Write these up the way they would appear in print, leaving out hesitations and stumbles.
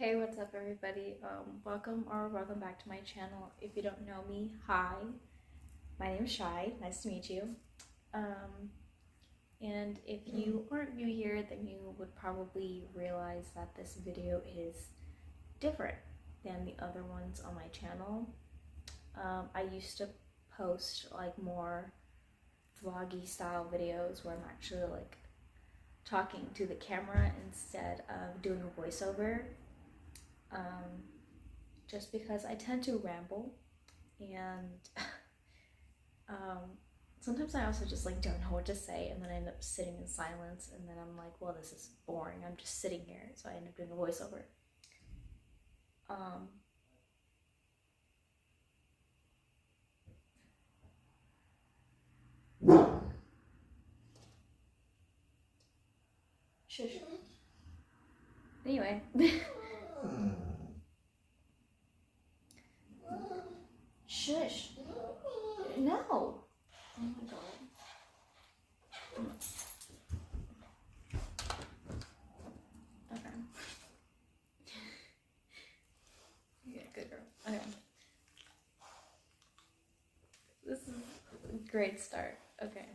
Hey, what's up everybody? Welcome back to my channel. If you don't know me, hi. My name is Shai. Nice to meet you. And if you aren't new here, then you would probably realize that this video is different than the other ones on my channel. I used to post like more vloggy style videos where I'm actually like talking to the camera instead of doing a voiceover. Just because I tend to ramble, and sometimes I also just like don't know what to say, and then I end up sitting in silence, and then I'm like, well, this is boring, I'm just sitting here, so I end up doing a voiceover. Shush. Anyway. Shush. No. Oh my god. Okay. Yeah, good girl. Okay. This is a great start. Okay.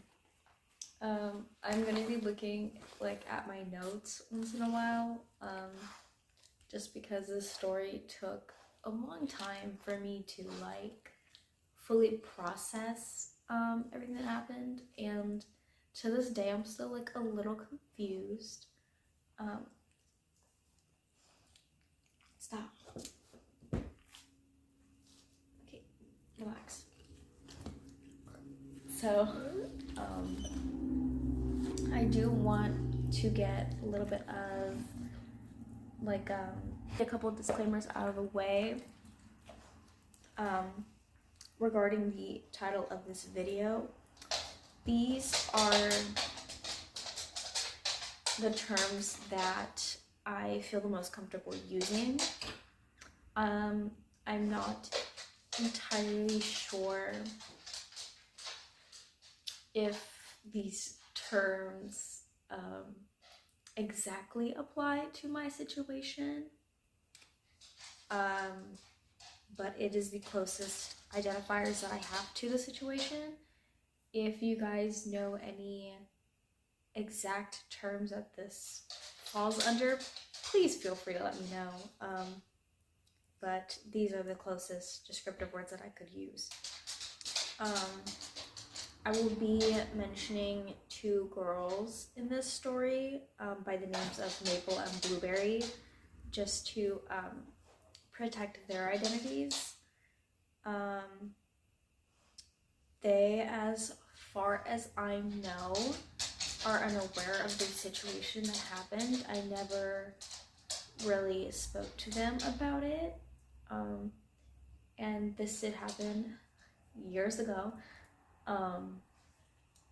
I'm gonna be looking like at my notes once in a while, just because this story took a long time for me to like fully process everything that happened, and to this day I'm still like a little confused. Stop. Okay, relax. So I do want to get a little bit of like a couple of disclaimers out of the way regarding the title of this video. These are the terms that I feel the most comfortable using. I'm not entirely sure if these terms exactly apply to my situation, but it is the closest identifiers that I have to the situation. If you guys know any exact terms that this falls under, please feel free to let me know. But these are the closest descriptive words that I could use. I will be mentioning two girls in this story by the names of Maple and Blueberry, just to protect their identities. They, as far as I know, are unaware of the situation that happened. I never really spoke to them about it, and this did happen years ago,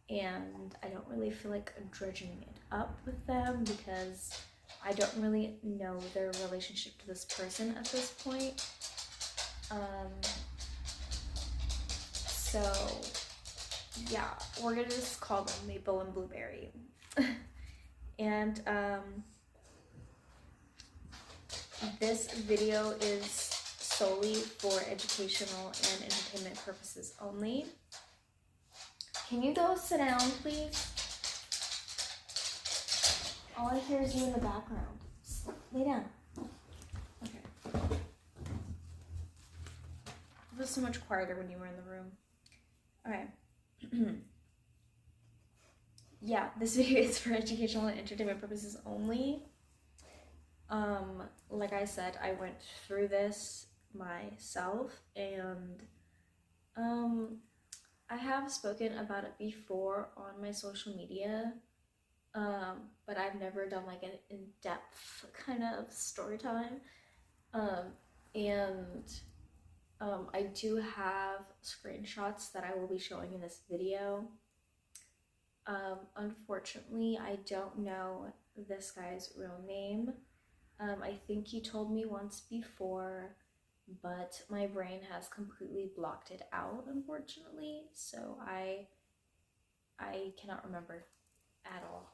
and I don't really feel like dredging it up with them because I don't really know their relationship to this person at this point. So yeah, we're gonna just call them Maple and Blueberry. And this video is solely for educational and entertainment purposes only. Can you go sit down, please? All I hear is you in the background. Just lay down. Okay. It was so much quieter when you were in the room. Okay. Yeah, this video is for educational and entertainment purposes only. Like I said, I went through this myself, and I have spoken about it before on my social media, but I've never done like an in-depth kind of story time. I do have screenshots that I will be showing in this video. Unfortunately, I don't know this guy's real name. I think he told me once before, but my brain has completely blocked it out, unfortunately, so I cannot remember at all.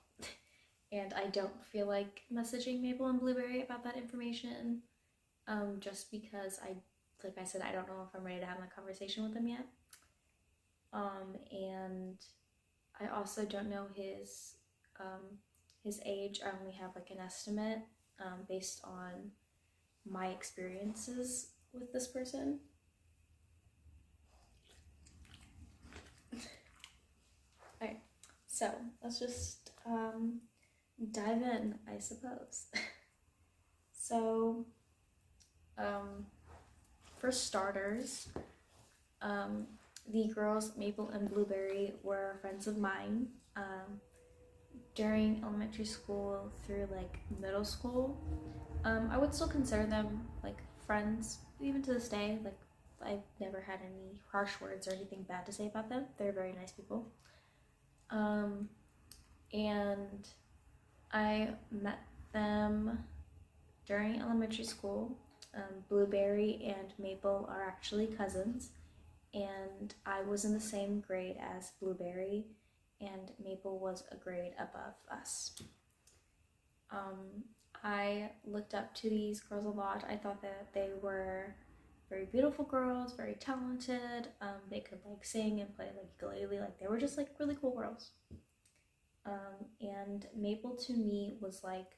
and I don't feel like messaging Maple and Blueberry about that information, just because like I said, I don't know if I'm ready to have that conversation with them yet. And I also don't know his age. I only have like an estimate, based on my experiences with this person. Alright, so let's just dive in, I suppose. So, for starters, the girls Maple and Blueberry were friends of mine during elementary school through like middle school. I would still consider them like friends, even to this day. Like, I've never had any harsh words or anything bad to say about them. They're very nice people. And I met them during elementary school. Blueberry and Maple are actually cousins, and I was in the same grade as Blueberry, and Maple was a grade above us. I looked up to these girls a lot. I thought that they were very beautiful girls, very talented. They could like sing and play like ukulele. Like, they were just like really cool girls. And Maple to me was like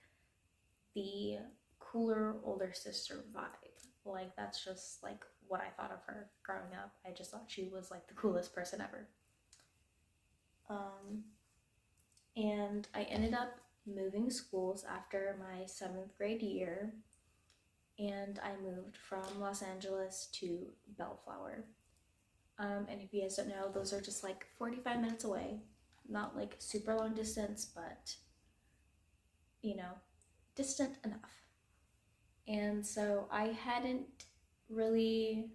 the cooler older sister vibe. Like, that's just like what I thought of her growing up. I just thought she was like the coolest person ever. And I ended up moving schools after my 7th grade year, and I moved from Los Angeles to Bellflower. And if you guys don't know, those are just like 45 minutes away. Not like super long distance, but you know, distant enough. And so I hadn't really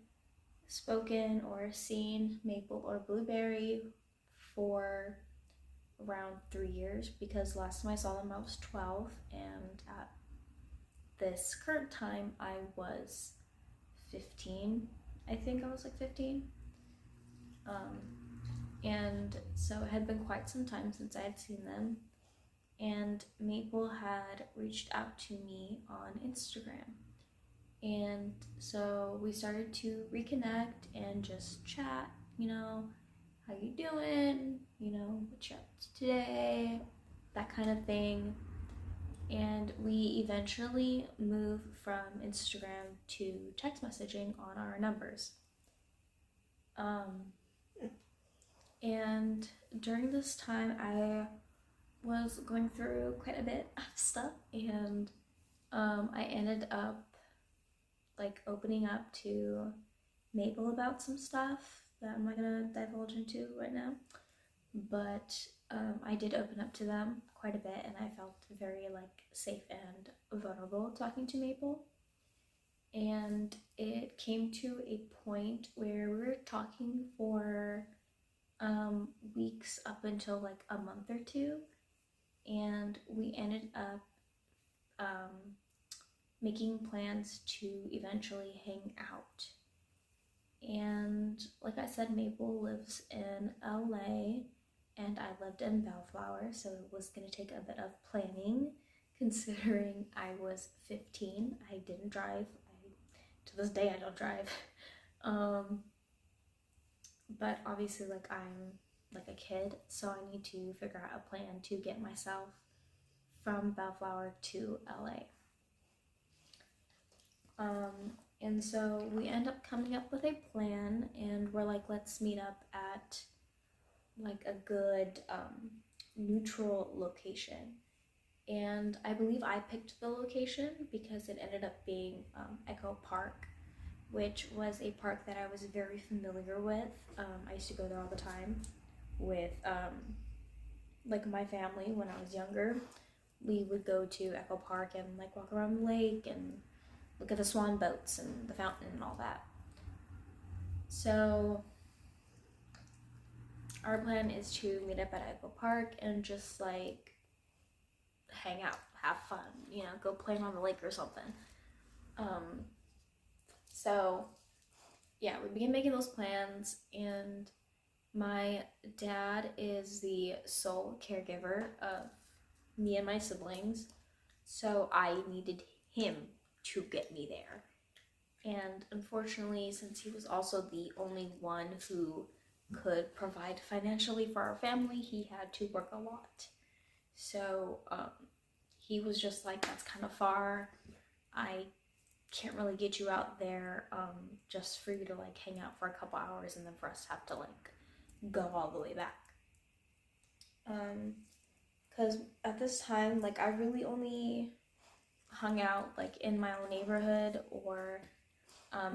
spoken or seen Maple or Blueberry for around 3 years, because last time I saw them I was 12, and at this current time I was 15. I think I was like 15. And so it had been quite some time since I had seen them, and Maple had reached out to me on Instagram. And so we started to reconnect and just chat, how you doing, what you up to today, that kind of thing. And we eventually moved from Instagram to text messaging on our numbers. And during this time, I was going through quite a bit of stuff, and I ended up like opening up to Maple about some stuff that I'm not gonna divulge into right now, but I did open up to them quite a bit, and I felt very like safe and vulnerable talking to Maple. And it came to a point where we were talking for weeks up until like a month or two, and we ended up making plans to eventually hang out. And like I said, Maple lives in LA and I lived in Bellflower, so it was going to take a bit of planning considering I was 15. I didn't drive. To this day, I don't drive. But obviously, like, I'm like a kid, so I need to figure out a plan to get myself from Bellflower to LA. And so we end up coming up with a plan, and we're like, let's meet up at like a good neutral location. And I believe I picked the location because it ended up being Echo Park, which was a park that I was very familiar with. I used to go there all the time with like my family when I was younger. We would go to Echo Park and like walk around the lake and look at the swan boats and the fountain and all that. So our plan is to meet up at Echo Park and just like hang out, have fun, go play on the lake or something. So yeah, we began making those plans, and my dad is the sole caregiver of me and my siblings, so I needed him to get me there. And unfortunately, since he was also the only one who could provide financially for our family, he had to work a lot. So he was just like, that's kind of far. I can't really get you out there just for you to like hang out for a couple hours and then for us to have to like go all the way back. Because at this time, like, I really only hung out like in my own neighborhood, or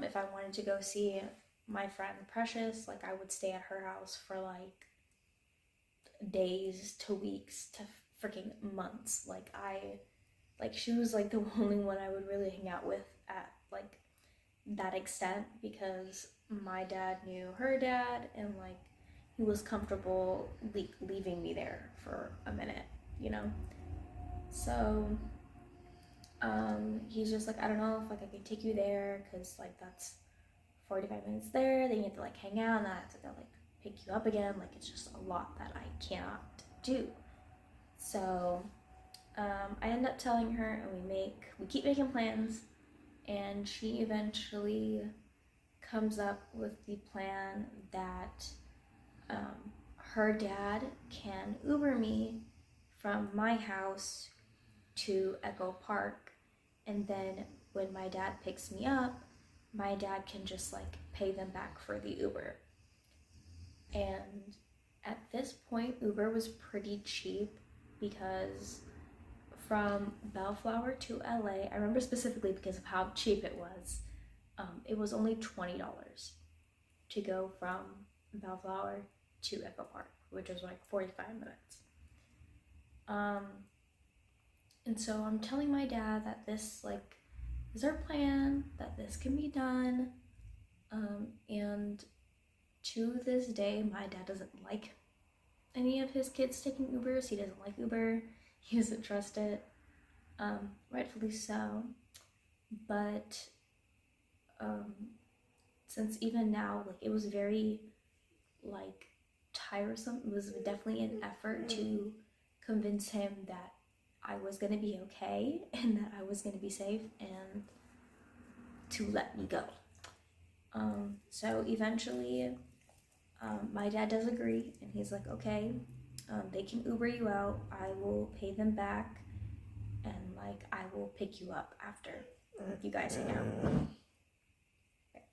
if I wanted to go see my friend Precious, like I would stay at her house for like days to weeks to freaking months. Like she was like the only one I would really hang out with at like that extent, because my dad knew her dad and like he was comfortable leaving me there for a minute, you know? So he's just like, I don't know if like I can take you there, because like that's 45 minutes there, then you have to like hang out, and then I have to go like pick you up again. Like it's just a lot that I cannot do. So I end up telling her, and we keep making plans, and she eventually comes up with the plan that her dad can Uber me from my house to Echo Park, and then when my dad picks me up, my dad can just like pay them back for the Uber. And at this point, Uber was pretty cheap, because from Bellflower to LA, I remember specifically because of how cheap it was only $20 to go from Bellflower to Echo Park, which was like 45 minutes. And so I'm telling my dad that this like is our plan, that this can be done. And to this day, my dad doesn't like any of his kids taking Ubers. He doesn't like Uber. He doesn't trust it. Rightfully so. But since even now, like it was very like tiresome. It was definitely an effort to convince him that I was gonna be okay and that I was gonna be safe and to let me go. So eventually, my dad does agree, and he's like, okay, they can Uber you out. I will pay them back, and like I will pick you up after you guys hang out. Okay.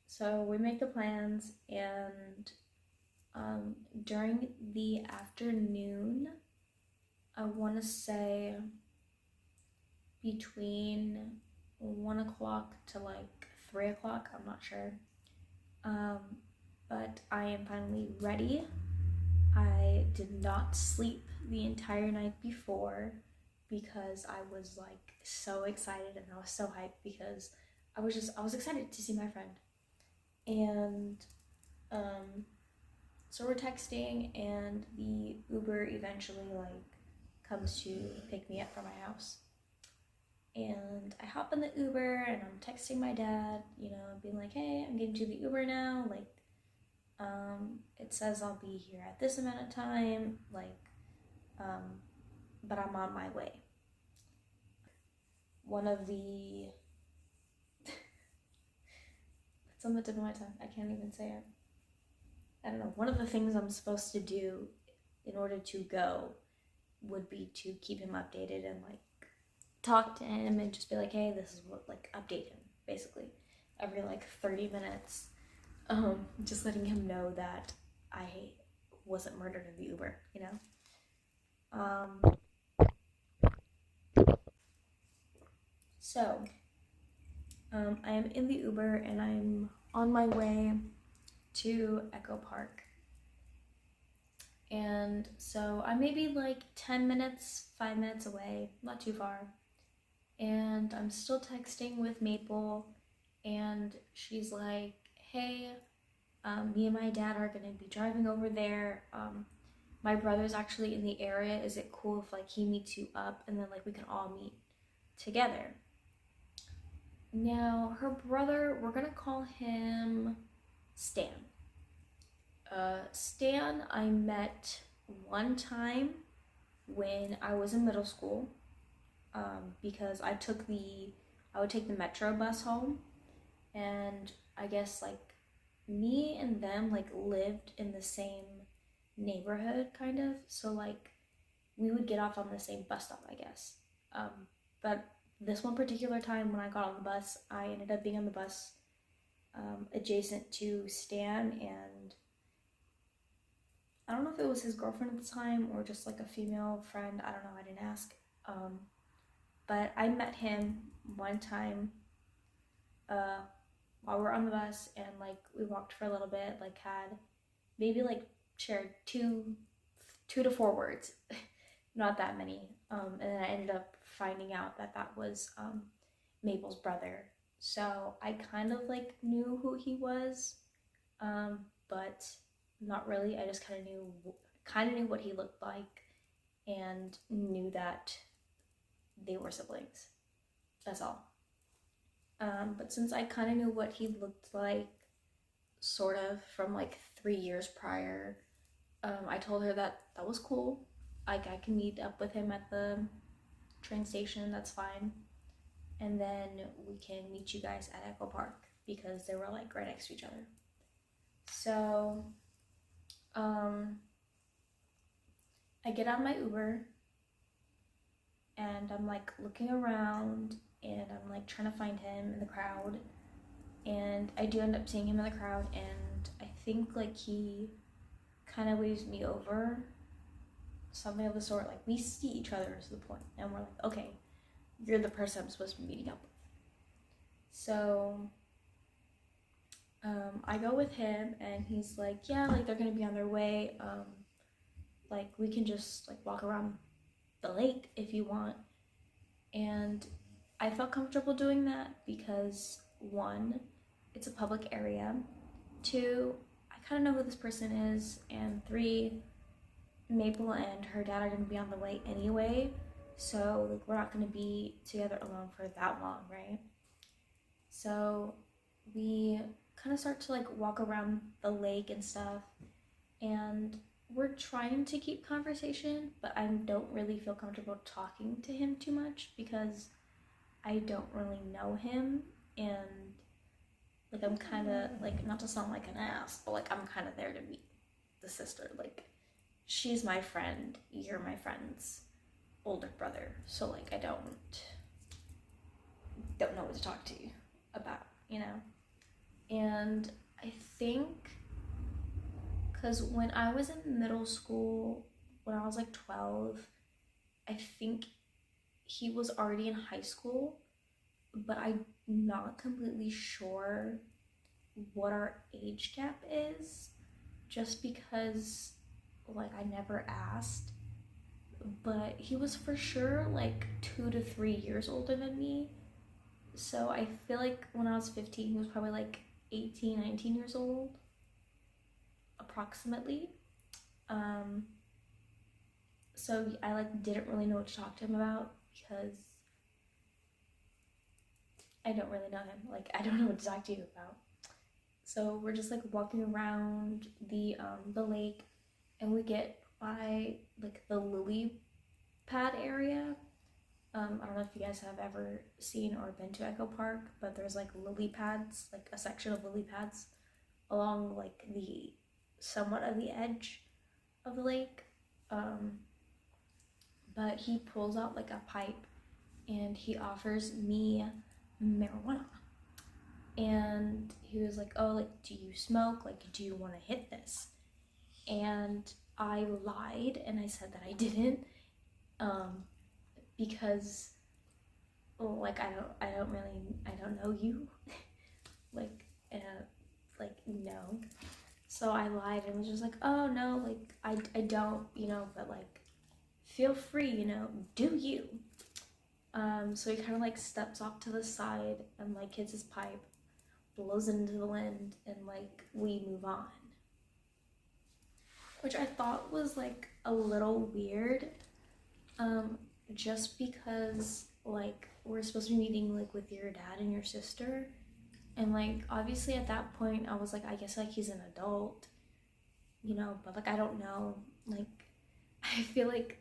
So we make the plans, and during the afternoon, I want to say between 1 o'clock to like 3 o'clock, I'm not sure. But I am finally ready. I did not sleep the entire night before, because I was like so excited and I was so hyped, because I was excited to see my friend. And so we're texting, and the Uber eventually like comes to pick me up from my house. And I hop in the Uber, and I'm texting my dad, you know, being like, hey, I'm getting to the Uber now, like it says I'll be here at this amount of time, like but I'm on my way. One of the it's on the tip of my tongue, I can't even say it. I don't know, one of the things I'm supposed to do in order to go would be to keep him updated and like talk to him and just be like, hey, this is what, like, update him basically every like 30 minutes, just letting him know that I wasn't murdered in the Uber, you know. So I am in the Uber, and I'm on my way to Echo Park. And so I'm maybe like 10 minutes, 5 minutes away, not too far. And I'm still texting with Maple, and she's like, hey, me and my dad are gonna be driving over there. My brother's actually in the area. Is it cool if like he meets you up, and then like we can all meet together? Now, her brother, we're gonna call him Stan. Stan I met one time when I was in middle school, because I would take the metro bus home, and I guess like me and them like lived in the same neighborhood kind of, so like we would get off on the same bus stop, I guess. But this one particular time when I got on the bus, I ended up being on the bus adjacent to Stan, and I don't know if it was his girlfriend at the time or just like a female friend. I don't know. I didn't ask. But I met him one time uh, while we were on the bus, and like we walked for a little bit. Like had maybe like shared two to four words, not that many. And then I ended up finding out that that was Mabel's brother. So I kind of like knew who he was, but not really. I just kind of knew what he looked like, and knew that they were siblings. That's all. But since I kind of knew what he looked like, sort of from like 3 years prior, I told her that that was cool. Like I can meet up with him at the train station. That's fine. And then we can meet you guys at Echo Park because they were like right next to each other. So, I get on my Uber and I'm like looking around and I'm like trying to find him in the crowd. And I do end up seeing him in the crowd, and I think like he kind of waves me over, something of the sort. Like we see each other to the point, and we're like, okay, you're the person I'm supposed to be meeting up with. So I go with him, and he's like, yeah, like they're gonna be on their way. Like we can just like walk around the lake if you want. And I felt comfortable doing that because one, it's a public area. Two, I kind of know who this person is. And three, Maple and her dad are gonna be on the way anyway. So like we're not gonna be together alone for that long, right? So we kind of start to like walk around the lake and stuff, and we're trying to keep conversation, but I don't really feel comfortable talking to him too much because I don't really know him, and like I'm kind of like, not to sound like an ass, but like I'm kind of there to meet the sister. Like she's my friend, you're my friend's older brother, so like I don't know what to talk to you about, you know? And I think because when I was in middle school, when I was like 12, I think he was already in high school, but I'm not completely sure what our age gap is, just because like I never asked. But he was for sure like 2 to 3 years older than me. So I feel like when I was 15, he was probably like 18, 19 years old, approximately. So I like didn't really know what to talk to him about because I don't really know him. Like I don't know what to talk to you about. So we're just like walking around the lake, and we get by like the lily pad area. I don't know if you guys have ever seen or been to Echo Park, but there's like lily pads, like a section of lily pads along like the somewhat of the edge of the lake. But he pulls out like a pipe and he offers me marijuana. And he was like, oh, like, do you smoke? Like, do you want to hit this? And I lied and I said that I didn't, because, well, like, I don't know you, like, no. So I lied and was just like, oh no, like, I don't, but like, feel free, do you. So he kind of like steps off to the side and like hits his pipe, blows it into the wind, and like we move on. Which I thought was like a little weird, just because like we're supposed to be meeting like with your dad and your sister, and like obviously at that point I was like, I guess like he's an adult, but like I don't know, like I feel like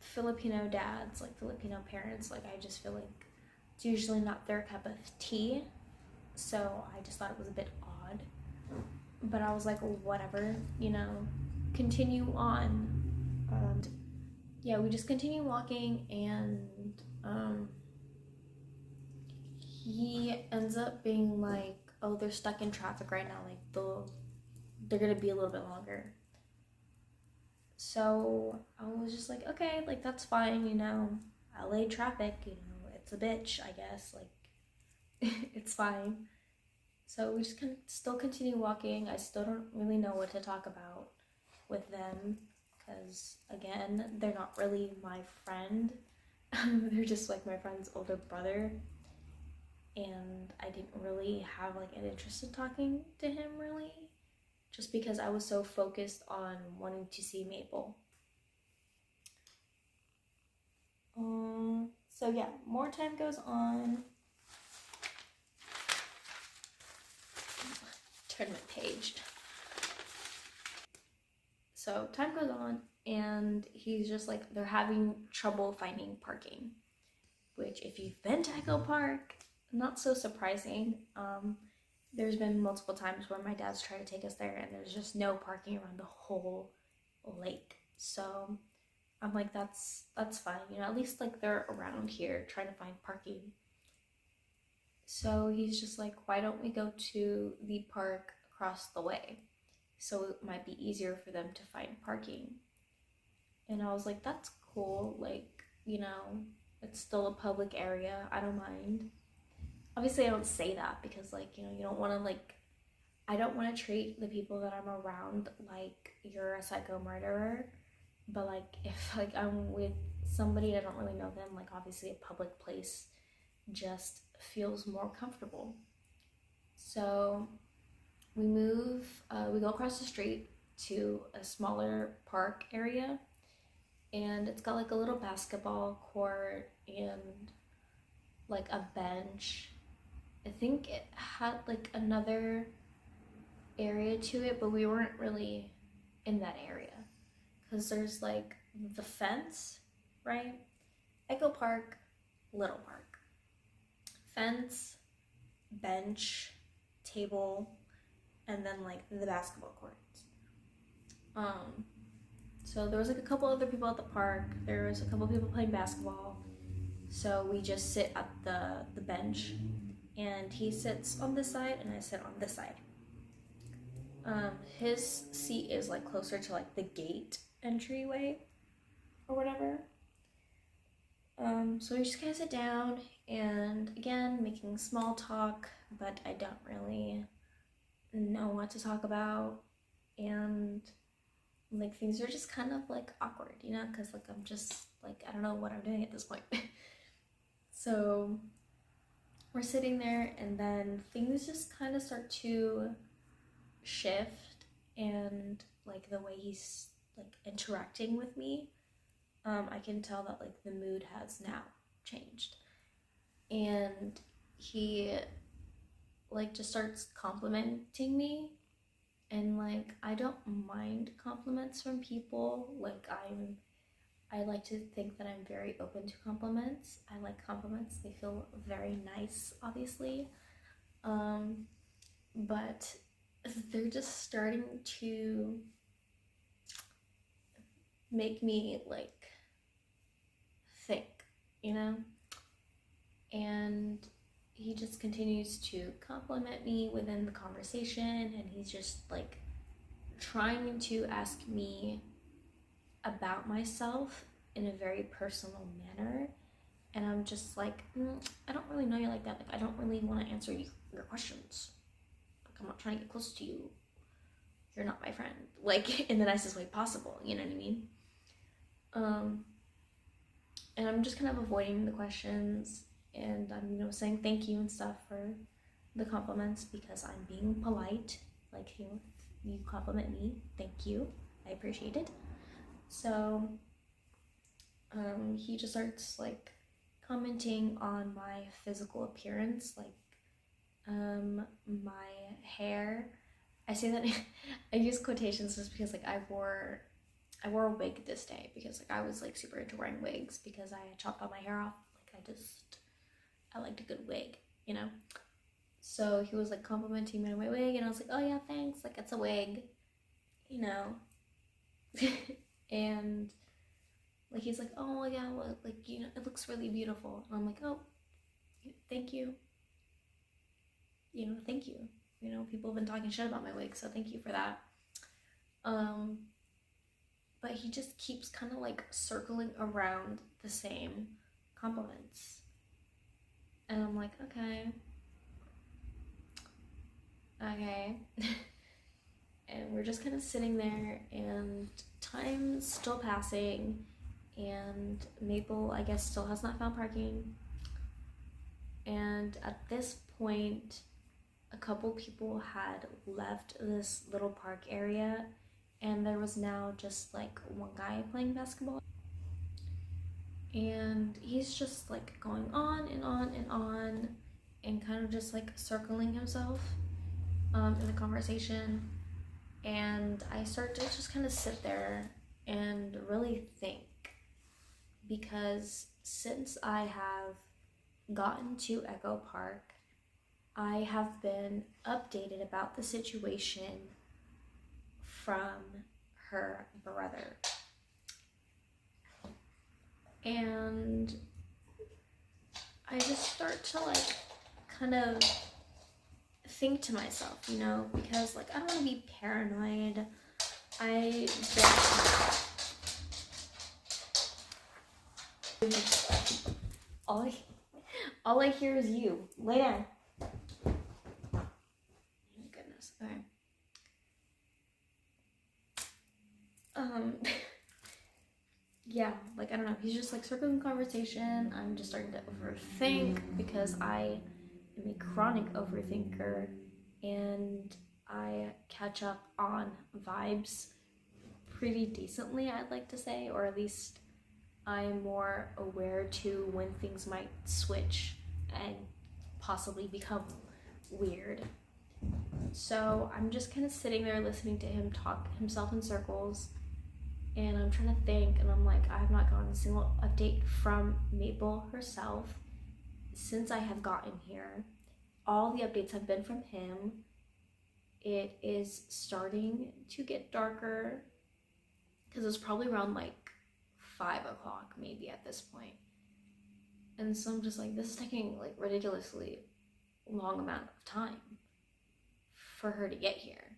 Filipino dads, like Filipino parents, like I just feel like it's usually not their cup of tea. So I just thought it was a bit odd. But I was like, whatever, continue on. And yeah, we just continue walking, and he ends up being like, oh, they're stuck in traffic right now. Like they're gonna be a little bit longer. So I was just like, okay, like that's fine, LA traffic, it's a bitch, I guess. Like it's fine. So we just can still continue walking. I still don't really know what to talk about with them because, again, they're not really my friend. They're just like my friend's older brother. And I didn't really have like an interest in talking to him really, just because I was so focused on wanting to see Maple. So yeah, more time goes on. Turn my page. So time goes on, and he's just like, they're having trouble finding parking, which if you've been to Echo Park, not so surprising. There's been multiple times where my dad's tried to take us there and there's just no parking around the whole lake. So I'm like, that's fine, at least like they're around here trying to find parking. So he's just like, why don't we go to the park across the way? So it might be easier for them to find parking. And I was like, that's cool. Like, it's still a public area. I don't mind. Obviously, I don't say that because, like, you don't want to, like, I don't want to treat the people that I'm around like you're a psycho murderer. But, like, if, like, I'm with somebody, I don't really know them, like, obviously a public place just feels more comfortable. So we we go across the street to a smaller park area, and it's got like a little basketball court and like a bench. I think it had like another area to it, but we weren't really in that area because there's like the fence, right? Echo Park, Little Park. Fence, bench, table, and then like the basketball courts. So there was like a couple other people at the park. There was a couple people playing basketball. So we just sit at the bench, and he sits on this side and I sit on this side. His seat is like closer to like the gate entryway or whatever. So we just kind of sit down, and again, making small talk, but I don't really know what to talk about, and like things are just kind of like awkward, because like I'm just like, I don't know what I'm doing at this point. So we're sitting there, and then things just kind of start to shift, and like the way he's like interacting with me, I can tell that like the mood has now changed, and he like just starts complimenting me. And like, I don't mind compliments from people. Like I like to think that I'm very open to compliments. I like compliments. They feel very nice, obviously. But they're just starting to make me like think, And he just continues to compliment me within the conversation, and he's just like trying to ask me about myself in a very personal manner. And I'm just like, I don't really know you like that. Like, I don't really want to answer your questions. Like, I'm not trying to get close to you. You're not my friend. Like, in the nicest way possible. You know what I mean? And I'm just kind of avoiding the questions, and I'm, saying thank you and stuff for the compliments because I'm being polite. Like, you compliment me, thank you, I appreciate it. So he just starts like commenting on my physical appearance, like my hair. I say that I use quotations just because like I wore I wore a wig this day because like I was like super into wearing wigs because I had chopped all my hair off. Like I liked a good wig, you know? So he was like complimenting me on my wig and I was like, oh yeah, thanks, like it's a wig, you know? And like he's like, oh yeah, well, like, you know, it looks really beautiful. And I'm like, oh, thank you. You know, thank you. You know, people have been talking shit about my wig, so thank you for that. But he just keeps kind of like circling around the same compliments. And I'm like, okay. And we're just kind of sitting there, and time's still passing, and Maple, I guess, still has not found parking. And at this point, a couple people had left this little park area, and there was now just like one guy playing basketball. And he's just like going on and on and on and kind of just like circling himself in the conversation. And I start to just kind of sit there and really think, because since I have gotten to Echo Park, I have been updated about the situation from her brother. And I just start to like kind of think to myself, you know, because like I don't want to be paranoid. All I hear is you. Lay down. Oh my goodness. Okay. Yeah, like I don't know. He's just like circling conversation. I'm just starting to overthink because I am a chronic overthinker, and I catch up on vibes pretty decently, I'd like to say, or at least I'm more aware to when things might switch and possibly become weird. So I'm just kind of sitting there listening to him talk himself in circles, and I'm trying to think, and I'm like, I have not gotten a single update from Maple herself since I have gotten here. All the updates have been from him. It is starting to get darker because it's probably around like 5 o'clock maybe at this point. And so I'm just like, this is taking like ridiculously long amount of time for her to get here.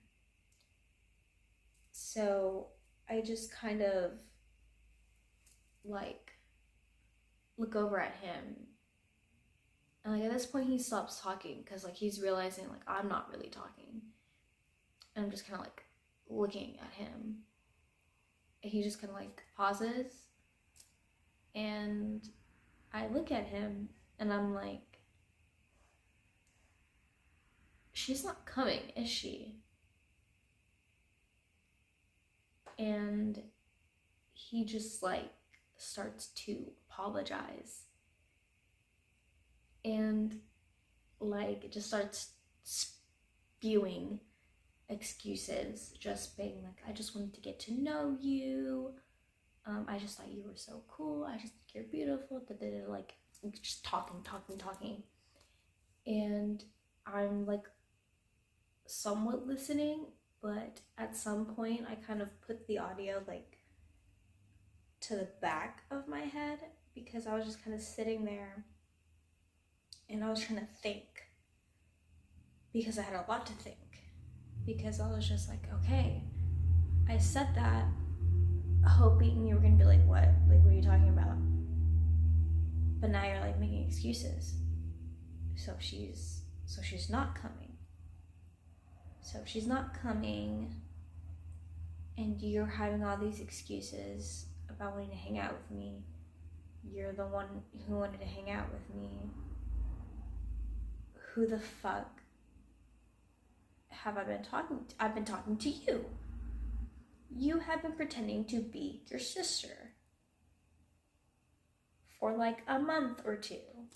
So I just kind of like look over at him, and like at this point he stops talking because like he's realizing like I'm not really talking, and I'm just kind of like looking at him, and he just kind of like pauses, and I look at him and I'm like, she's not coming, is she? And he just like starts to apologize and like just starts spewing excuses, just being like, I just wanted to get to know you, I just thought you were so cool, I just think you're beautiful, like just talking. And I'm like somewhat listening, but at some point I kind of put the audio like to the back of my head because I was just kind of sitting there and I was trying to think, because I had a lot to think, because I was just like, okay, I said that hoping you were gonna be like, what are you talking about? But now you're like making excuses. So she's not coming. So if she's not coming and you're having all these excuses about wanting to hang out with me, you're the one who wanted to hang out with me, who the fuck have I been talking to? I've been talking to you. You have been pretending to be your sister for like a month or two.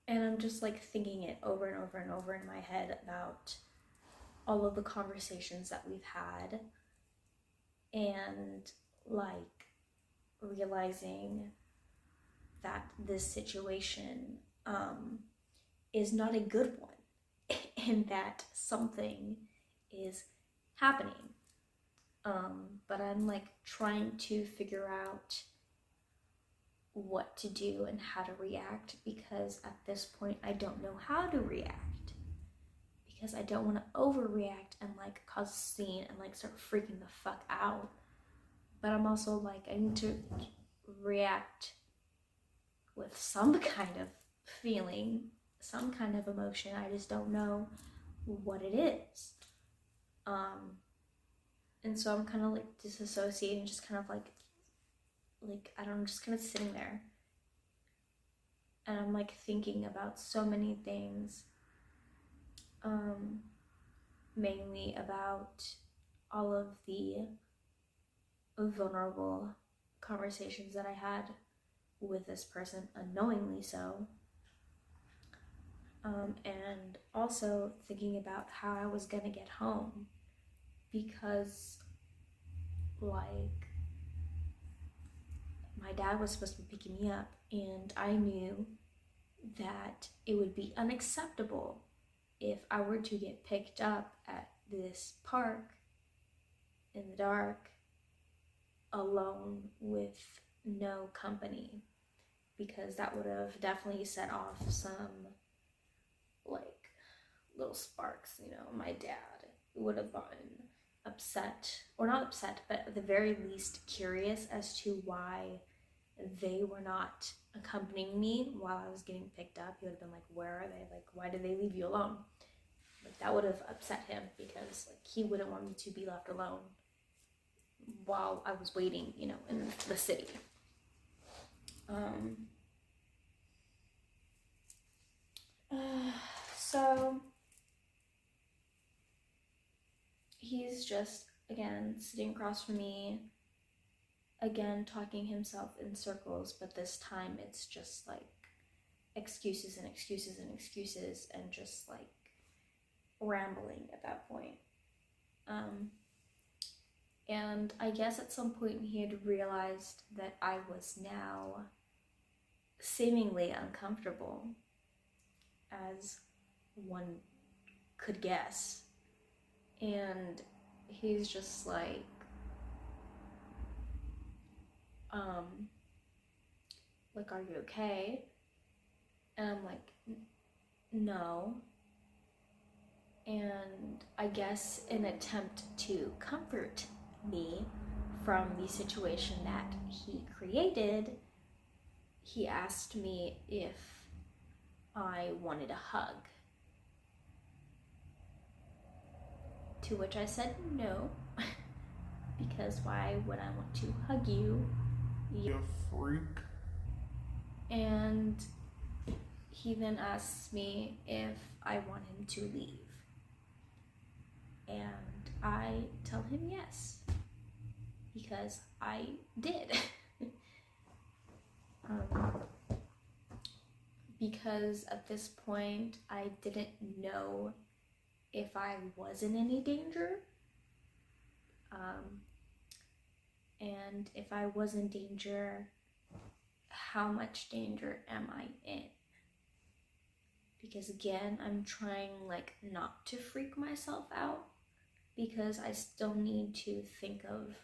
And I'm just like thinking it over and over and over in my head about all of the conversations that we've had. and like realizing that this situation is not a good one and that something is happening. But I'm like trying to figure out what to do and how to react, because at this point I don't know how to react, because I don't want to overreact and like cause a scene and like start freaking the fuck out. But I'm also like, I need to react with some kind of feeling, some kind of emotion. I just don't know what it is. And so I'm kind of like disassociating, just kind of like I don't know, just kind of sitting there. And I'm like thinking about so many things, mainly about all of the vulnerable conversations that I had with this person, unknowingly so. And also thinking about how I was gonna get home, because like my dad was supposed to be picking me up, and I knew that it would be unacceptable if I were to get picked up at this park in the dark, alone with no company, because that would have definitely set off some like little sparks. My dad would have gotten upset, or not upset, but at the very least curious as to why they were not accompanying me while I was getting picked up. He would have been like, where are they? Like, why did they leave you alone? Like, that would have upset him, because like he wouldn't want me to be left alone while I was waiting, in the city. So he's just, again, sitting across from me, again, talking himself in circles, but this time it's just like excuses and excuses and excuses, and just like rambling at that point. And I guess at some point he had realized that I was now seemingly uncomfortable, as one could guess. And he's just like, are you okay? And I'm like, no. And I guess in an attempt to comfort me from the situation that he created, he asked me if I wanted a hug. To which I said no, because why would I want to hug you? You freak. And he then asks me if I want him to leave. And I tell him yes, because I did. Because at this point I didn't know if I was in any danger, and if I was in danger, how much danger am I in? Because again, I'm trying not to freak myself out, because I still need to think of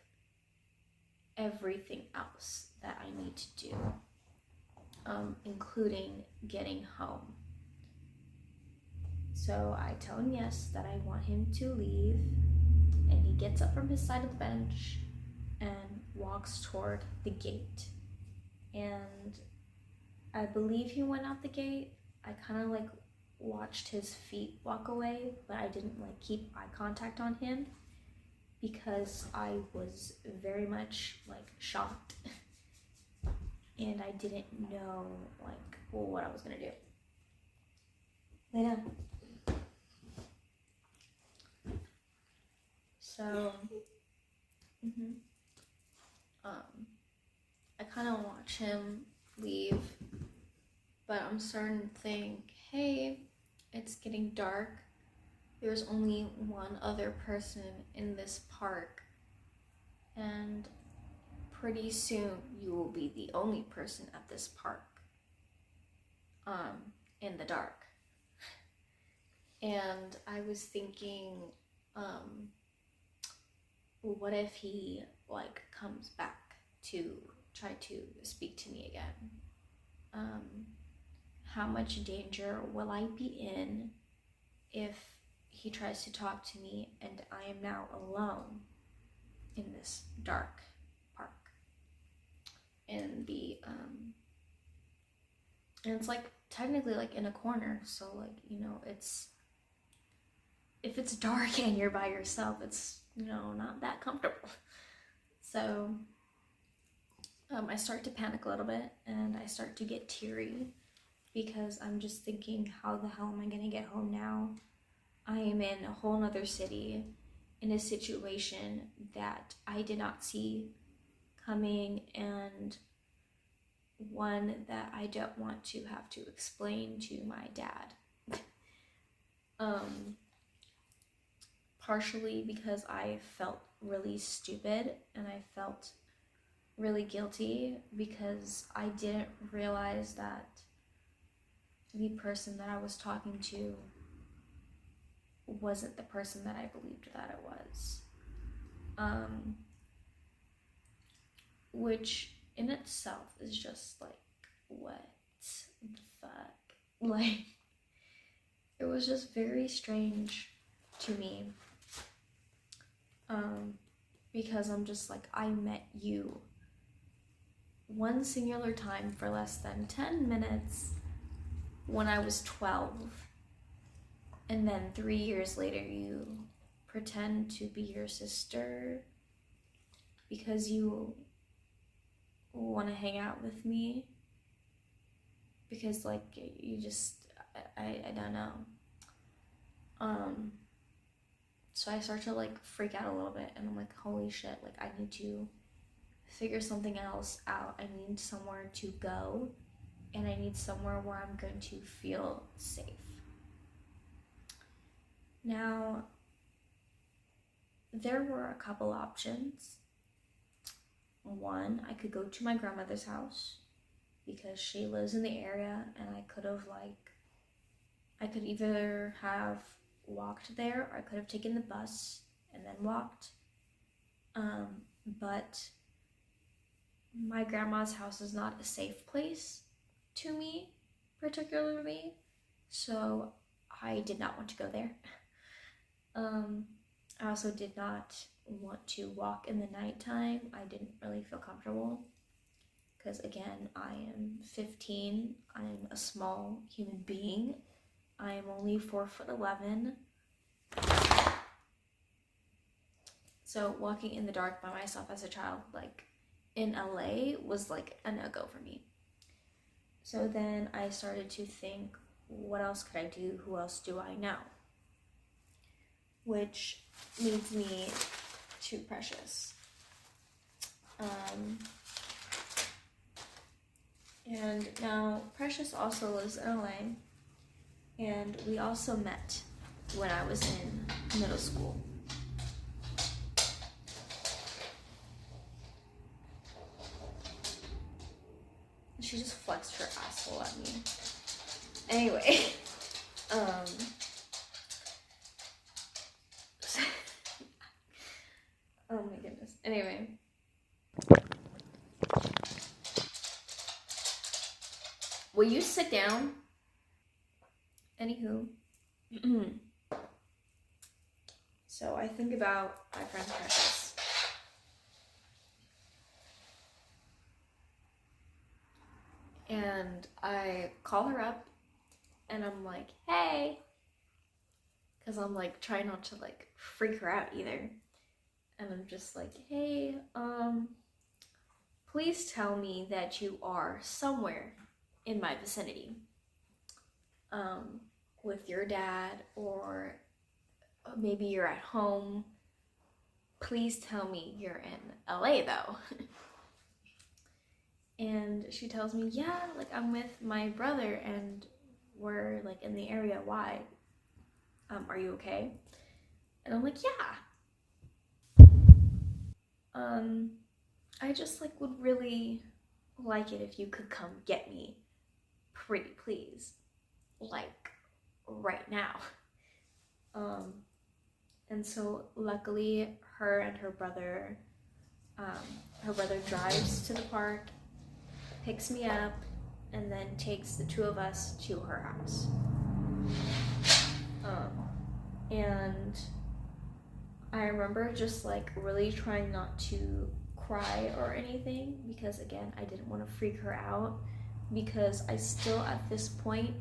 everything else that I need to do, including getting home. So I tell him yes, that I want him to leave, and he gets up from his side of the bench and walks toward the gate. And I believe he went out the gate. I kind of watched his feet walk away, but I didn't keep eye contact on him, because I was very much shocked and I didn't know what I was gonna do. Yeah. So I kind of watch him leave, but I'm starting to think, hey, it's getting dark. There's only one other person in this park, and pretty soon you will be the only person at this park in the dark. And I was thinking, what if he like comes back to try to speak to me again? How much danger will I be in if he tries to talk to me and I am now alone in this dark park? And and it's like technically like in a corner, so like, you know, it's, if it's dark and you're by yourself, it's, you know, not that comfortable. So I start to panic a little bit, and I start to get teary because I'm just thinking, how the hell am I gonna get home now? I am in a whole nother city in a situation that I did not see coming, and one that I don't want to have to explain to my dad. Partially because I felt really stupid and I felt really guilty because I didn't realize that the person that I was talking to wasn't the person that I believed that it was. Which in itself is just like, what the fuck? Like, it was just very strange to me. Because I'm just like, I met you one singular time for less than 10 minutes when I was 12. And then 3 years later, you pretend to be your sister because you want to hang out with me. Because, like, you just, I don't know. So I start to, like, freak out a little bit, and I'm like, holy shit, like, I need to figure something else out. I need somewhere to go, and I need somewhere where I'm going to feel safe. Now, there were a couple options. One, I could go to my grandmother's house because she lives in the area, and I could either have walked there, or I could have taken the bus and then walked. But my grandma's house is not a safe place to me, particularly, so I did not want to go there. I also did not want to walk in the nighttime. I didn't really feel comfortable because, again, I am 15. I'm a small human being. I am only 4'11". So walking in the dark by myself as a child, like in LA, was like a no-go for me. So then I started to think, what else could I do? Who else do I know? Which leads me to Precious. And now Precious also lives in LA, and we also met when I was in middle school. She just flexed her asshole at me. Anyway, oh my goodness. Anyway. Will you sit down? Anywho. So I think about my friend Precious. And I call her up and I'm like, hey. Because I'm like trying not to like freak her out either. And I'm just like, hey, please tell me that you are somewhere in my vicinity. With your dad, or maybe you're at home. Please tell me you're in LA though. And she tells me, yeah, like I'm with my brother and we're like in the area. Why? Are you okay? And I'm like, yeah. I just like would really like it if you could come get me, pretty please, like right now. And so luckily her and her brother drives to the park, picks me up, and then takes the two of us to her house. And I remember just like really trying not to cry or anything, because again, I didn't want to freak her out, because I still at this point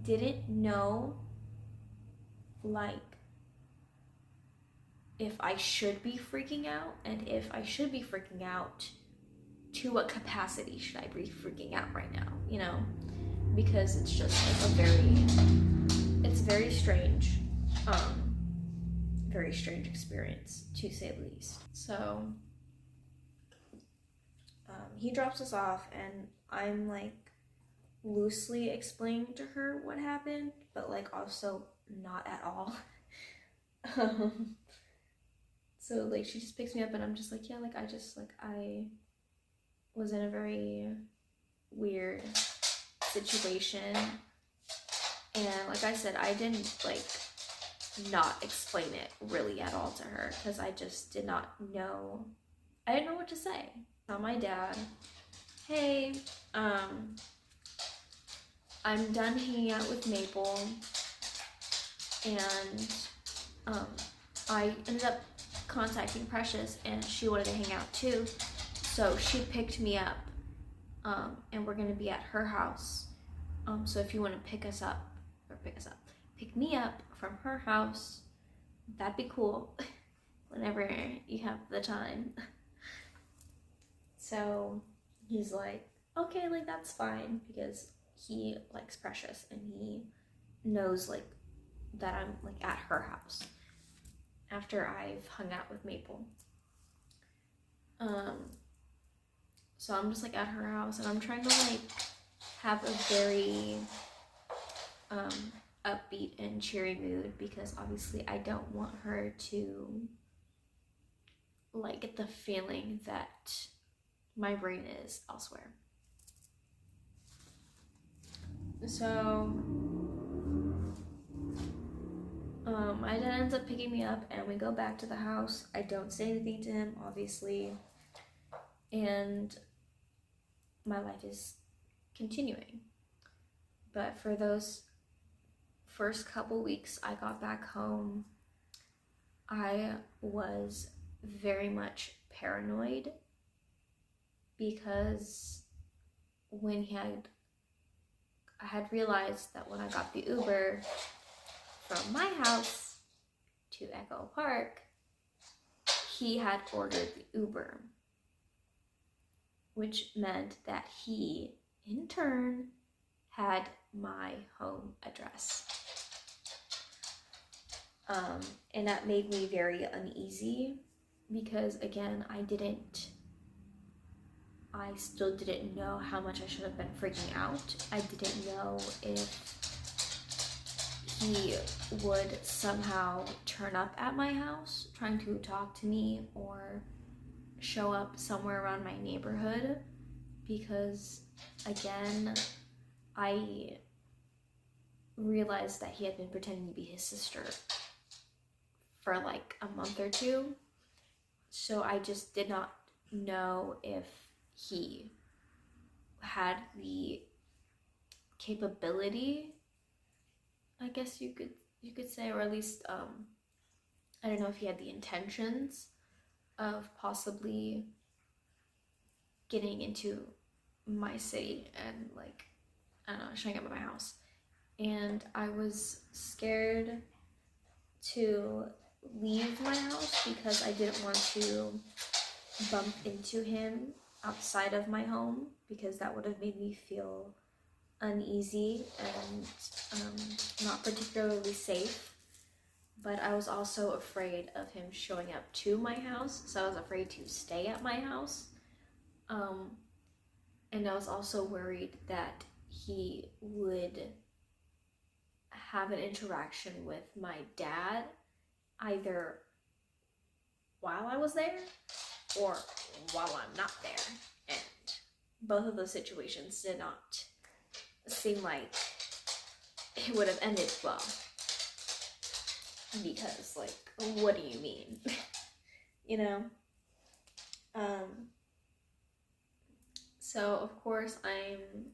didn't know like if I should be freaking out, and if I should be freaking out, to what capacity should I be freaking out right now, you know? Because it's just like it's very strange, very strange experience, to say the least. So he drops us off, and I'm like loosely explaining to her what happened, but like also not at all. So like she just picks me up, and I'm just like, yeah, like I was in a very weird situation, and like I said, I didn't like not explain it really at all to her, because I just did not know, I didn't know what to say. Tell my dad, hey, I'm done hanging out with Maple, and I ended up contacting Precious, and she wanted to hang out too, so she picked me up, and we're gonna be at her house, so if you want to pick me up from her house, that'd be cool. Whenever you have the time. So he's like, okay, like that's fine, because he likes Precious, and he knows like that I'm like at her house after I've hung out with Maple. So I'm just like at her house, and I'm trying to like have a very upbeat and cheery mood, because obviously I don't want her to like get the feeling that my brain is elsewhere. So my dad ends up picking me up, and we go back to the house. I don't say anything to him, obviously, and my life is continuing. But for those first couple weeks I got back home, I was very much paranoid, because I had realized that when I got the Uber from my house to Echo Park, he had ordered the Uber, which meant that he, in turn, had my home address. And that made me very uneasy, because again, I still didn't know how much I should have been freaking out. I didn't know if he would somehow turn up at my house trying to talk to me, or show up somewhere around my neighborhood, because again, I realized that he had been pretending to be his sister for like a month or two. So I just did not know if he had the capability, I guess you could say, or at least I don't know if he had the intentions of possibly getting into my city and like, I don't know, showing up at my house. And I was scared to leave my house, because I didn't want to bump into him outside of my home, because that would have made me feel uneasy and not particularly safe. But I was also afraid of him showing up to my house, so I was afraid to stay at my house. And I was also worried that he would have an interaction with my dad, either while I was there, or while I'm not there. And both of those situations did not seem like it would have ended well. Because, like, what do you mean? You know? So, of course, I'm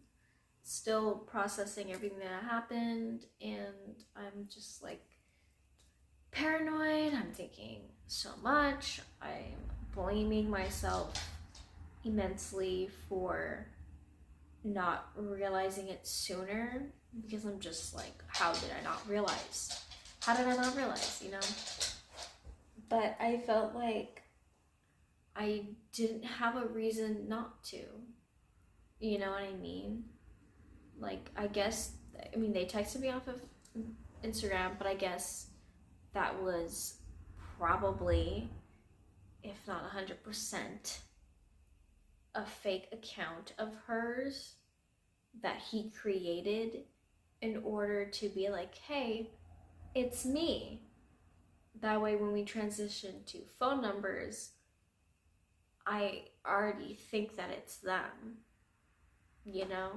still processing everything that happened, and I'm just, like, paranoid. I'm thinking so much. I'm blaming myself immensely for not realizing it sooner, because I'm just like, how did I not realize? How did I not realize, you know? But I felt like I didn't have a reason not to. You know what I mean? Like, I guess, I mean, they texted me off of Instagram, but I guess that was probably, if not 100%, a fake account of hers that he created in order to be like, hey, it's me. That way, when we transition to phone numbers, I already think that it's them, you know?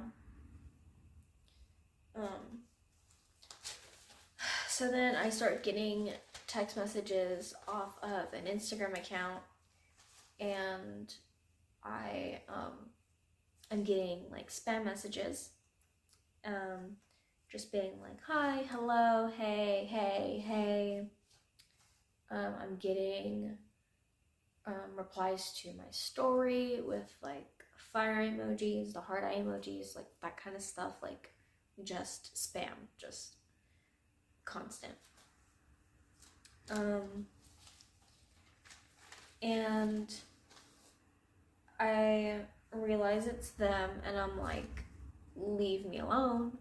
So then I start getting text messages off of an Instagram account, and I'm getting like spam messages, just being like, hi, hello, hey, hey, hey. I'm getting replies to my story with like fire emojis, the heart eye emojis, like that kind of stuff, like just spam, just constant. And I realize it's them, and I'm like, leave me alone.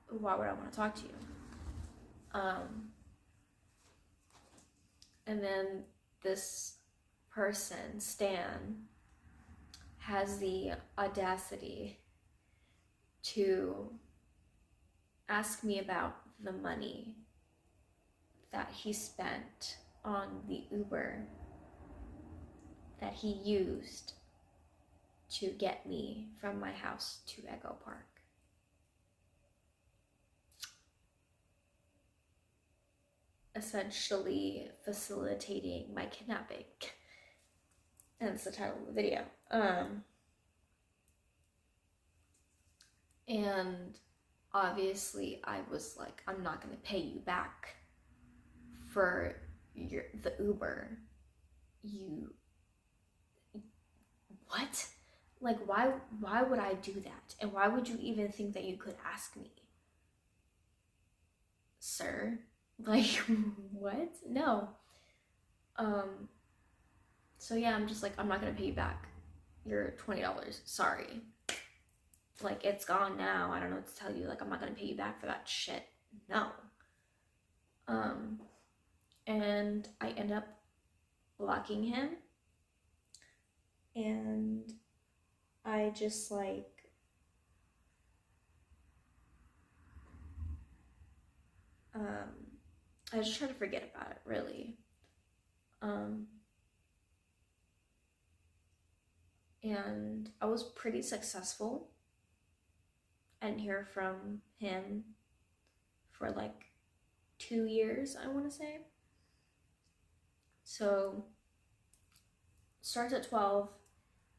Why would I want to talk to you? And then this person, Stan, has the audacity to ask me about the money that he spent on the Uber that he used to get me from my house to Echo Park. Essentially facilitating my kidnapping. And it's the title of the video. And obviously I was like, I'm not gonna pay you back for the Uber. What? Like, why would I do that? And why would you even think that you could ask me? Sir? Like, what? No. So yeah, I'm just like, I'm not gonna pay you back your $20. Sorry. Like, it's gone now. I don't know what to tell you. Like, I'm not gonna pay you back for that shit. No. And I end up blocking him. And I just like, I just try to forget about it, really. And I was pretty successful. I didn't hear from him for like 2 years, I want to say. So, starts at 12,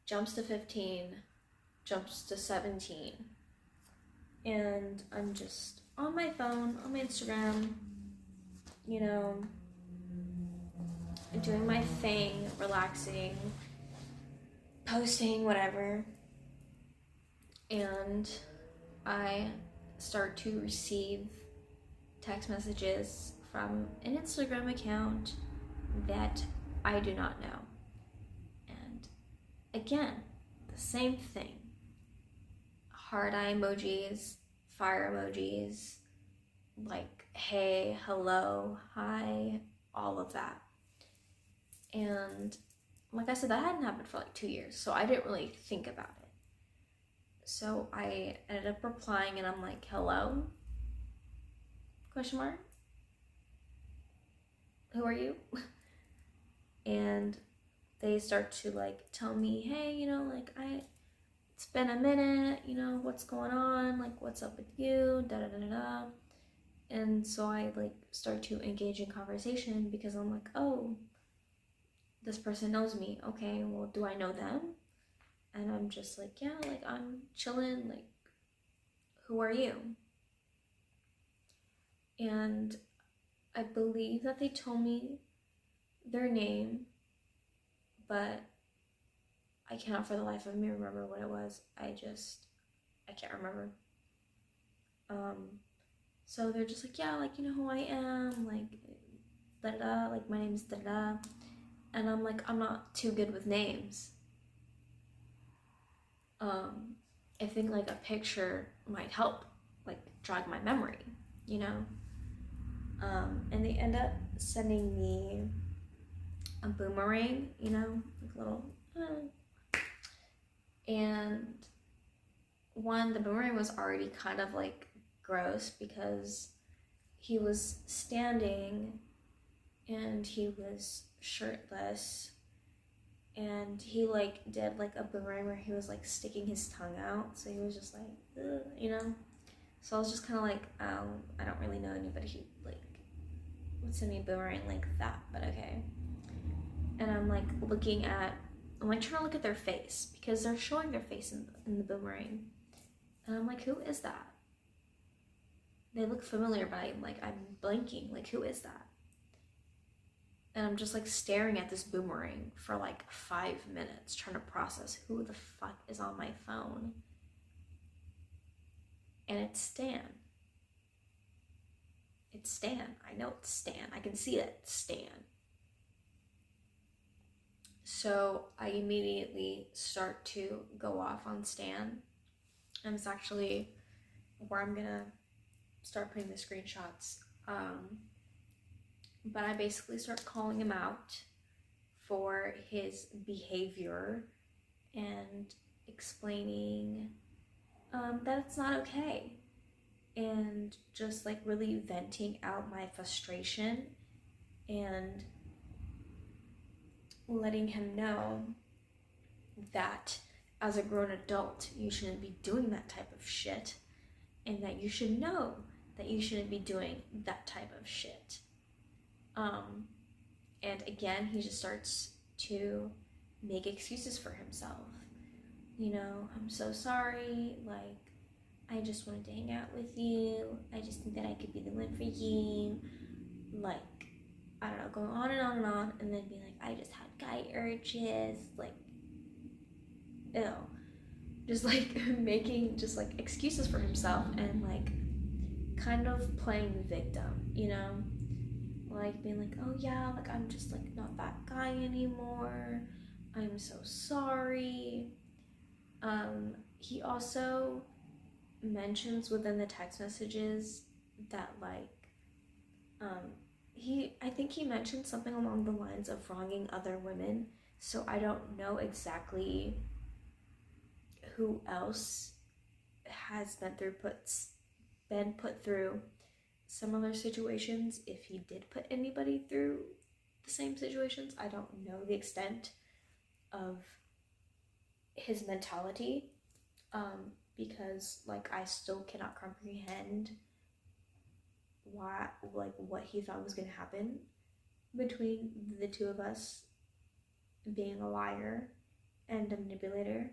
jumps to 15, jumps to 17. And I'm just on my phone, on my Instagram, you know, doing my thing, relaxing, posting, whatever. And I start to receive text messages from an Instagram account that I do not know. And again, the same thing. Heart eye emojis, fire emojis, like hey, hello, hi, all of that. And like I said, that hadn't happened for like 2 years, so I didn't really think about it. So I ended up replying, and I'm like, hello? Question mark? Who are you? And they start to like tell me, hey, you know, like it's been a minute, you know, what's going on, like what's up with you, da da da da da. And so I like start to engage in conversation because I'm like, oh, this person knows me. Okay, well, do I know them? And I'm just like, yeah, like I'm chilling, like who are you? And I believe that they told me their name, but I cannot for the life of me remember what it was. I can't remember. So they're just like, yeah, like, you know who I am, like, da da, like, my name's da da. And I'm like, I'm not too good with names. I think, like, a picture might help, like, jog my memory, you know? And they end up sending me a boomerang, you know, like a little, and the boomerang was already kind of, like, gross because he was standing and he was shirtless and he like did like a boomerang where he was like sticking his tongue out, so he was just like, ugh, you know. So I was just kind of like, I don't really know anybody who like would send me a boomerang like that, but okay. And I'm like I'm like trying to look at their face because they're showing their face in the boomerang, and I'm like, who is that? They look familiar, but I'm blanking, like, who is that? And I'm just like staring at this boomerang for like 5 minutes trying to process who the fuck is on my phone. And it's Stan. It's Stan. I know it's Stan. I can see that it's Stan. So I immediately start to go off on Stan. And it's actually where I'm gonna start putting the screenshots. But I basically start calling him out for his behavior and explaining that it's not okay, and just like really venting out my frustration and letting him know that as a grown adult you shouldn't be doing that type of shit, and that you should know that you shouldn't be doing that type of shit. And again, he just starts to make excuses for himself. You know, I'm so sorry, like, I just wanted to hang out with you, I just think that I could be the one for you, like, I don't know, going on and on and on, and then being like, I just had guy urges, like, ew. Just like making just like excuses for himself and like kind of playing victim, you know? Like being like, oh yeah, like I'm just like not that guy anymore, I'm so sorry. He also mentions within the text messages that like I think he mentioned something along the lines of wronging other women, so I don't know exactly who else has been put through similar situations. If he did put anybody through the same situations, I don't know the extent of his mentality, because like I still cannot comprehend what he thought was going to happen between the two of us, being a liar and a manipulator.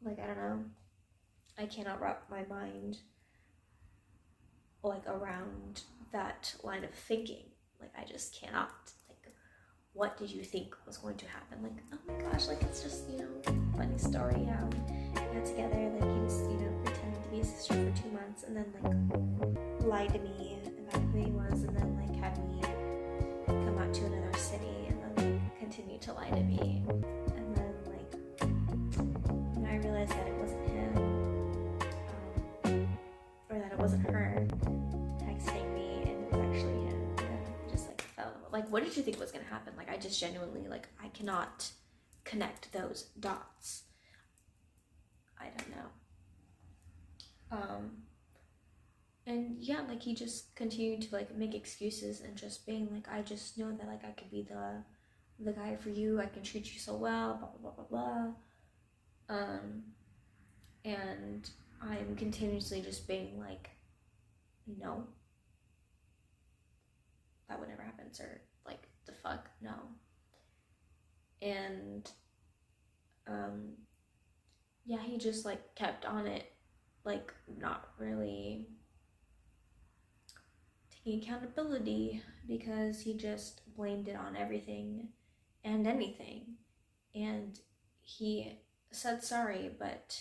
Like, I don't know, I cannot wrap my mind like around that line of thinking. Like, I just cannot. Like, what did you think was going to happen? Like, oh my gosh, like, it's just, you know, funny story how we got together, like, he was, you know, pretending to be a sister for 2 months, and then like lied to me about who he was, and then like had me come out to another city, and then like continue to lie to me, and then like I realized that it wasn't him, or that it wasn't her texting me, and it was actually him. And then just like fell. Like, what did you think was gonna happen? Like, I just genuinely, like, I cannot connect those dots. I don't know. And yeah, like he just continued to like make excuses and just being like, I just know that like I could be the guy for you. I can treat you so well, blah blah blah blah blah. And I'm continuously just being like, no, that would never happen, sir. Like the fuck, no. And yeah, he just like kept on it, like not really taking accountability because he just blamed it on everything and anything. And he said sorry, but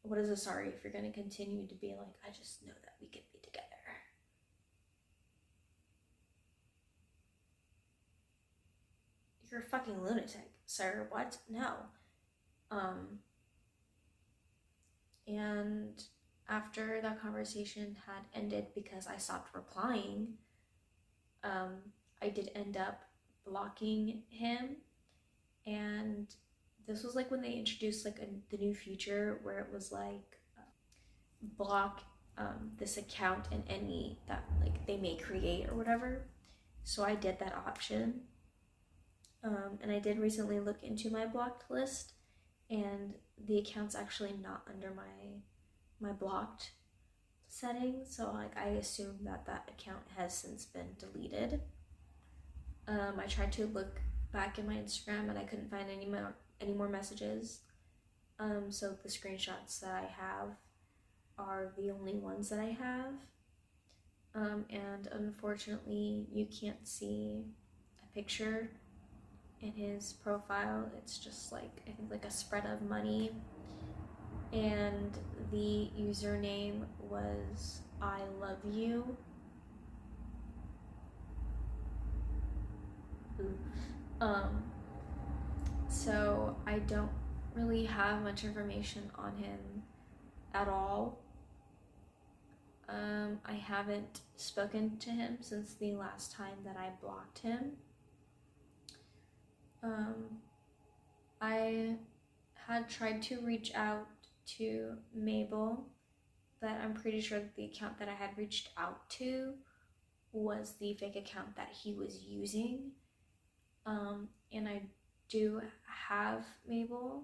what is a sorry if you're going to continue to be like, I just know that we can be together? You're a fucking lunatic, sir. What? No. And after that conversation had ended, because I stopped replying, I did end up blocking him. And this was like when they introduced like the new feature where it was like block this account and any that like they may create or whatever. So I did that option. And I did recently look into my blocked list, and the account's actually not under my blocked settings. So like I assume that that account has since been deleted. I tried to look back in my Instagram and I couldn't find any more messages. So the screenshots that I have are the only ones that I have. And unfortunately, you can't see a picture in his profile. It's just like, I think like a spread of money. And the username was I love you. So I don't really have much information on him at all. I haven't spoken to him since the last time that I blocked him. I had tried to reach out to Mabel, but I'm pretty sure that the account that I had reached out to was the fake account that he was using. And I do have Mabel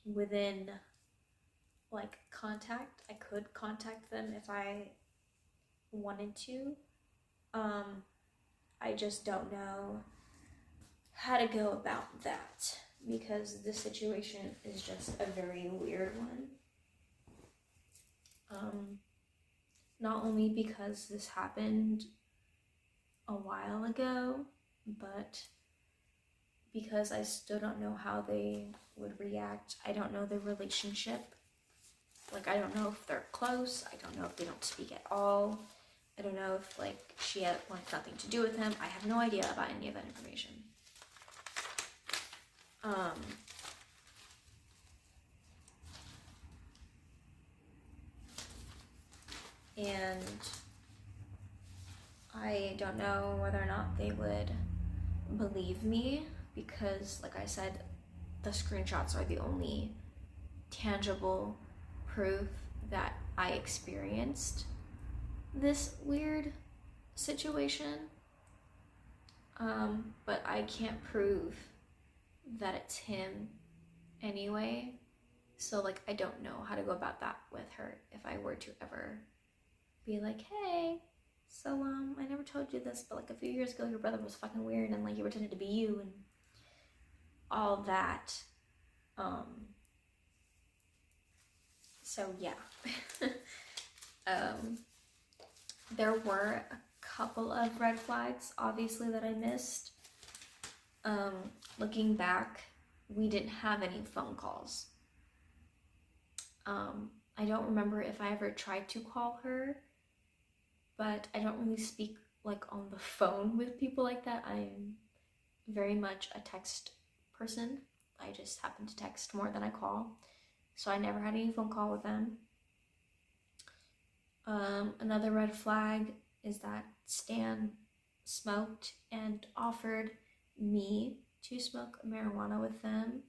within like contact. I could contact them if I wanted to. I just don't know how to go about that because this situation is just a very weird one. Not only because this happened a while ago, but because I still don't know how they would react. I don't know their relationship. Like, I don't know if they're close. I don't know if they don't speak at all. I don't know if, like, she wants nothing to do with him. I have no idea about any of that information. And I don't know whether or not they would believe me because, like I said, the screenshots are the only tangible proof that I experienced this weird situation. But I can't prove that it's him anyway. So like I don't know how to go about that with her if I were to ever be like, hey, so I never told you this, but like a few years ago your brother was fucking weird and like he pretended to be you and all that. So yeah. There were a couple of red flags obviously that I missed. Looking back, we didn't have any phone calls. I don't remember if I ever tried to call her, but I don't really speak like on the phone with people like that. I'm very much a text person. I just happen to text more than I call. So I never had any phone call with them. Another red flag is that Stan smoked and offered me to smoke marijuana with them,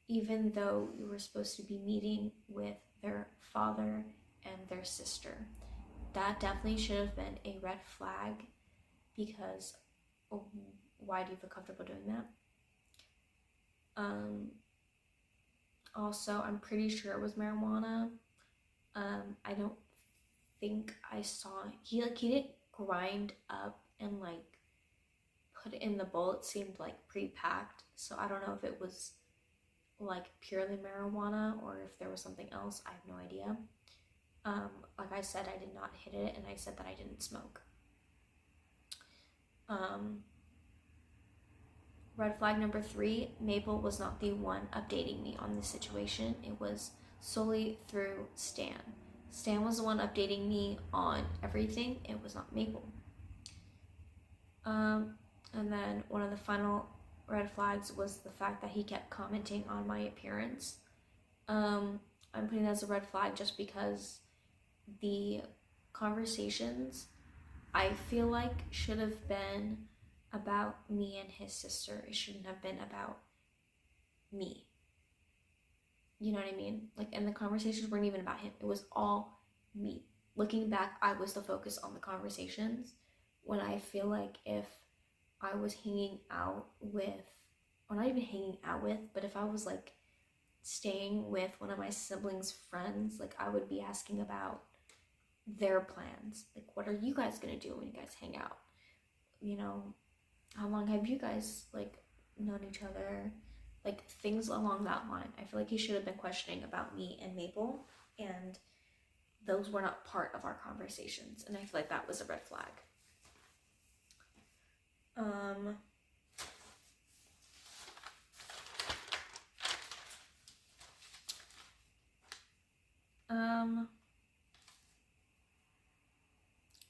even though we were supposed to be meeting with their father and their sister. That definitely should have been a red flag, because why do you feel comfortable doing that? Also, I'm pretty sure it was marijuana. I don't think I saw he didn't grind up and like put it in the bowl. It seemed like pre-packed, so I don't know if it was like purely marijuana or if there was something else. I have no idea. Like I said, I did not hit it, and I said that I didn't smoke. Red flag number 3, Maple was not the one updating me on this situation. It was solely through Stan. Stan was the one updating me on everything. It was not Maple. And then one of the final red flags was the fact that he kept commenting on my appearance. I'm putting that as a red flag just because the conversations, I feel like, should have been about me and his sister. It shouldn't have been about me. You know what I mean? Like, and the conversations weren't even about him. It was all me. Looking back, I was the focus on the conversations, when I feel like if I was hanging out with, or not even hanging out with, but if I was like staying with one of my siblings' friends, like I would be asking about their plans. Like, what are you guys gonna do when you guys hang out? You know, how long have you guys like known each other? Like things along that line. I feel like he should have been questioning about me and Maple, and those were not part of our conversations, and I feel like that was a red flag.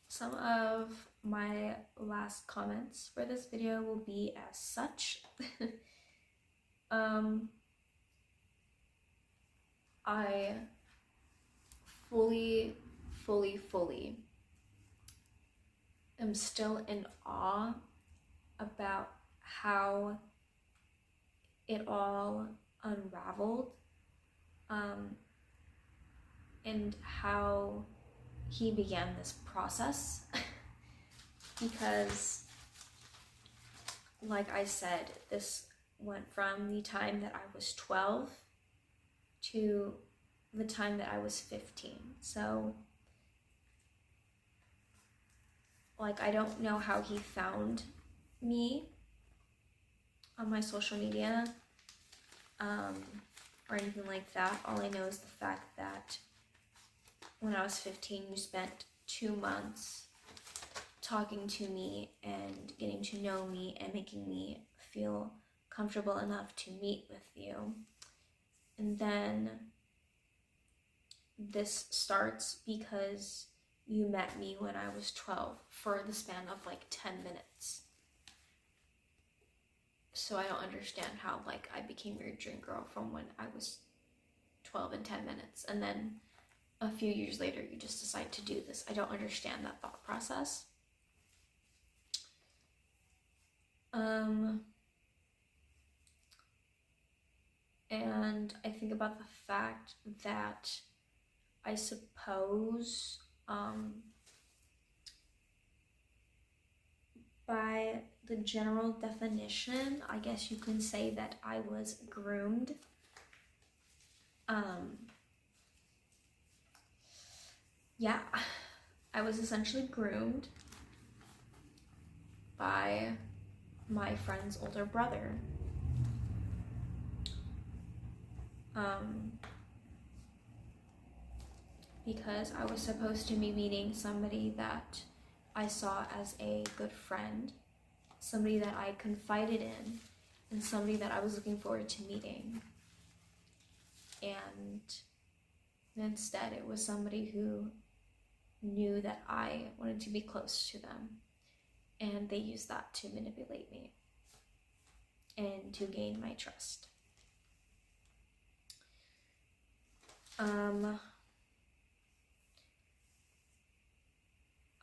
Some of my last comments for this video will be as such. I fully am still in awe about how it all unraveled, and how he began this process. Because, like I said, this went from the time that I was 12 to the time that I was 15. So, like, I don't know how he found me on my social media, or anything like that. All I know is the fact that when I was 15, you spent 2 months talking to me and getting to know me and making me feel comfortable enough to meet with you. And then this starts because you met me when I was 12 for the span of like 10 minutes. So I don't understand how like I became your dream girl from when I was 12 and 10 minutes, and then a few years later you just decide to do this. I don't understand that thought process. And I think about the fact that I suppose by the general definition, I guess you can say that I was groomed. Yeah, I was essentially groomed by my friend's older brother. Because I was supposed to be meeting somebody that I saw as a good friend, somebody that I confided in, and somebody that I was looking forward to meeting. And instead, it was somebody who knew that I wanted to be close to them, and they used that to manipulate me and to gain my trust.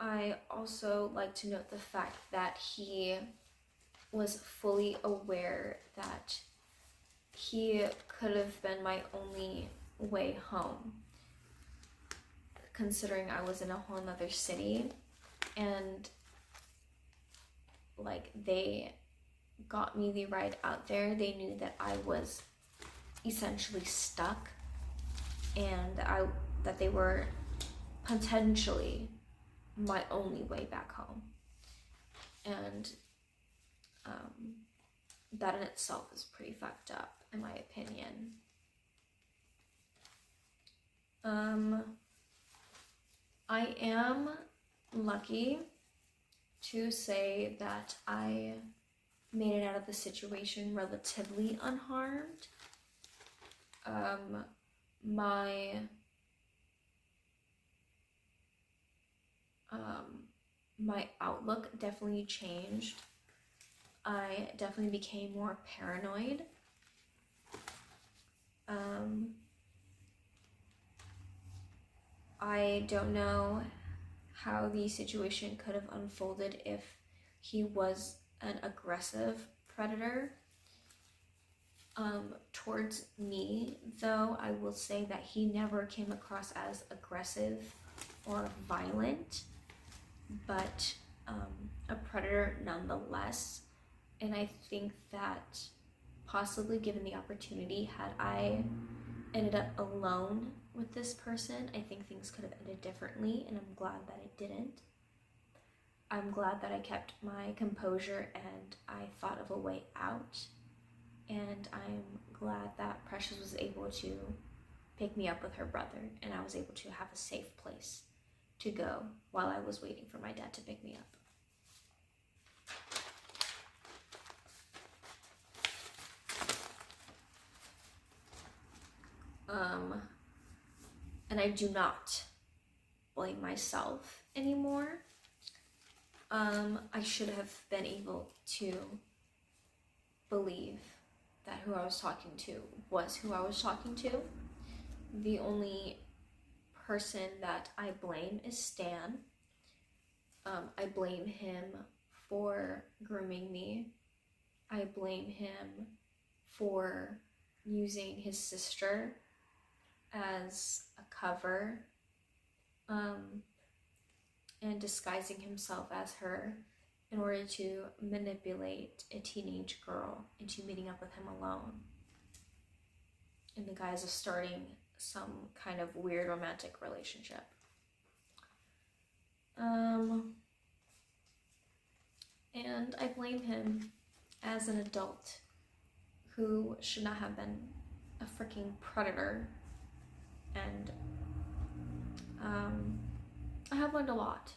I also like to note the fact that he was fully aware that he could have been my only way home. considering I was in a whole nother city, and like they got me the ride out there. They knew that I was essentially stuck, and that they were potentially my only way back home. And that in itself is pretty fucked up, in my opinion. I am lucky to say that I made it out of the situation relatively unharmed. My outlook definitely changed. I definitely became more paranoid. I don't know how the situation could have unfolded if he was an aggressive predator. Towards me, though, I will say that he never came across as aggressive or violent, but a predator nonetheless. And I think that possibly given the opportunity, had I ended up alone with this person, I think things could have ended differently, and I'm glad that it didn't. I'm glad that I kept my composure and I thought of a way out. And I'm glad that Precious was able to pick me up with her brother, and I was able to have a safe place to go while I was waiting for my dad to pick me up. And I do not blame myself anymore. I should have been able to believe that who I was talking to was who I was talking to. The only person that I blame is Stan. I blame him for grooming me. I blame him for using his sister as a cover, and disguising himself as her in order to manipulate a teenage girl into meeting up with him alone in the guise of starting some kind of weird romantic relationship. And I blame him as an adult who should not have been a freaking predator. And I have learned a lot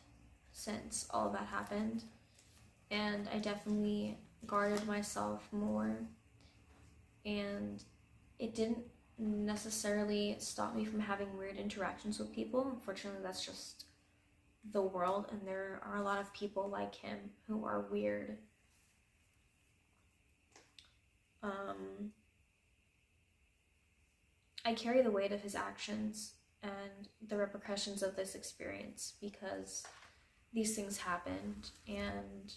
since all of that happened, and I definitely guarded myself more, and it didn't necessarily stop me from having weird interactions with people. Unfortunately, that's just the world, and there are a lot of people like him who are weird. I carry the weight of his actions and the repercussions of this experience because these things happened, and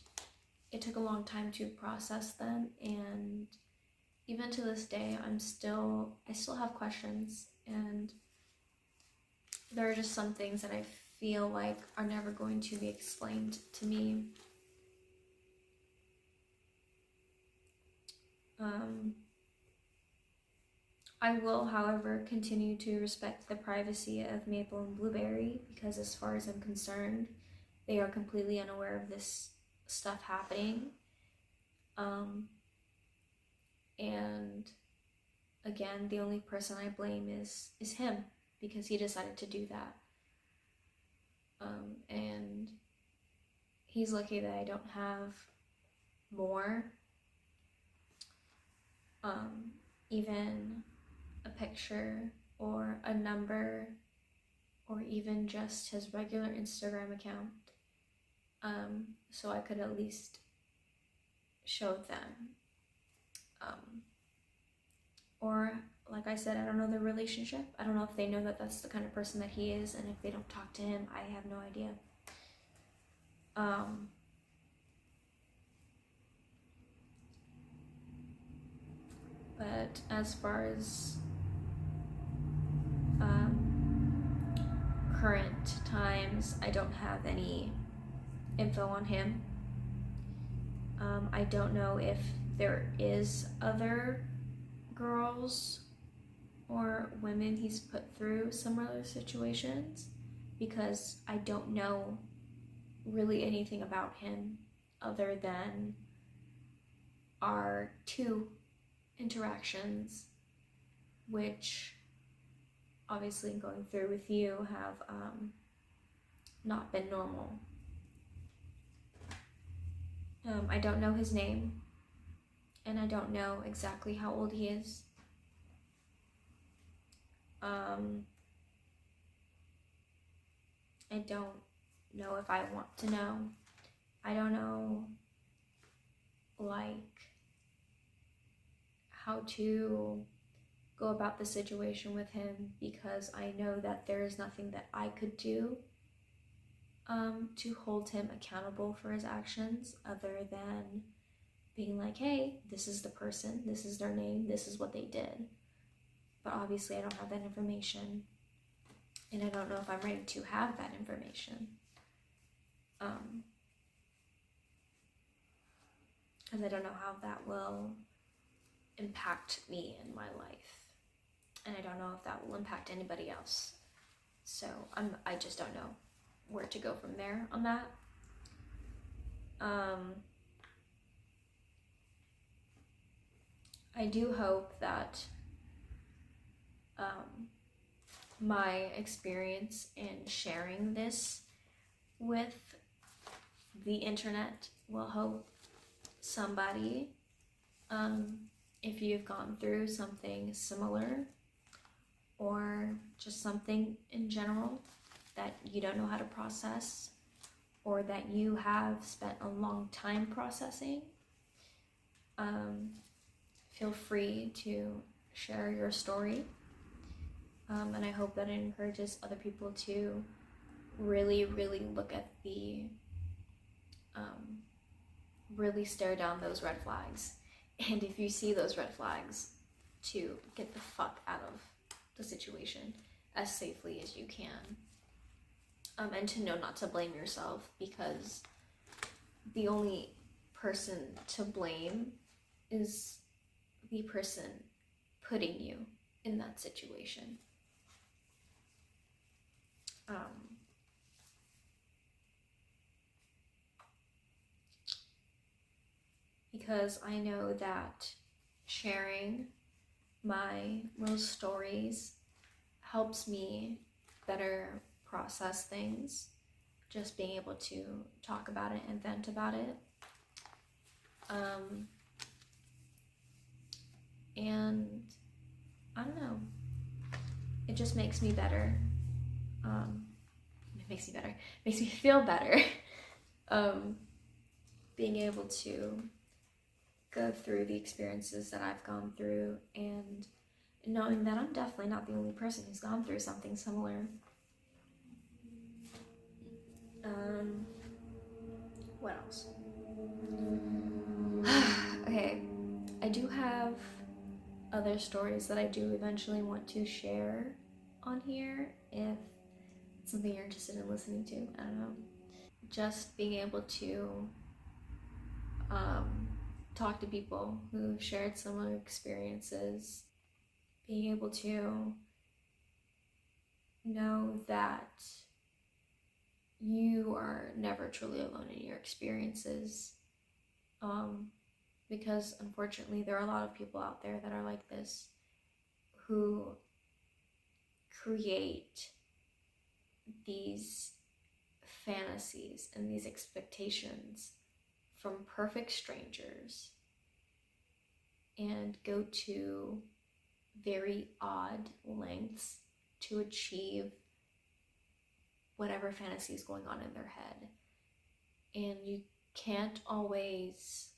it took a long time to process them, and even to this day I still have questions, and there are just some things that I feel like are never going to be explained to me. I will, however, continue to respect the privacy of Maple and Blueberry because as far as I'm concerned, they are completely unaware of this stuff happening. And again, the only person I blame is him because he decided to do that. And he's lucky that I don't have more. Even a picture or a number or even just his regular Instagram account, so I could at least show them. Or like I said, I don't know their relationship. I don't know if they know that that's the kind of person that he is, and if they don't talk to him, I have no idea. But as far as current times, I don't have any info on him. I don't know if there is other girls or women he's put through similar situations, because I don't know really anything about him other than our 2 interactions, which obviously going through with you have not been normal. I don't know his name, and I don't know exactly how old he is. I don't know if I want to know. I don't know, like, how to go about the situation with him, because I know that there is nothing that I could do to hold him accountable for his actions, other than being like, hey, this is the person, this is their name, this is what they did. But obviously I don't have that information, and I don't know if I'm ready to have that information. Because I don't know how that will impact me in my life, and I don't know if that will impact anybody else. So I just don't know where to go from there on that. I do hope that my experience in sharing this with the internet will help somebody. If you've gone through something similar, or just something in general that you don't know how to process, or that you have spent a long time processing, feel free to share your story. And I hope that it encourages other people to really, really look at the, really stare down those red flags. And if you see those red flags, to get the fuck out of the situation as safely as you can. And to know not to blame yourself, because the only person to blame is the person putting you in that situation. Because I know that sharing my little stories helps me better process things, just being able to talk about it and vent about it. And I don't know, it just makes me better. It makes me feel better. Being able to go through the experiences that I've gone through, and knowing that I'm definitely not the only person who's gone through something similar. What else? Okay, I do have other stories that I do eventually want to share on here, if it's something you're interested in listening to. I don't know. Just being able to talk to people who've shared similar experiences, being able to know that you are never truly alone in your experiences, because unfortunately there are a lot of people out there that are like this, who create these fantasies and these expectations from perfect strangers, and go to very odd lengths to achieve whatever fantasy is going on in their head. And you can't always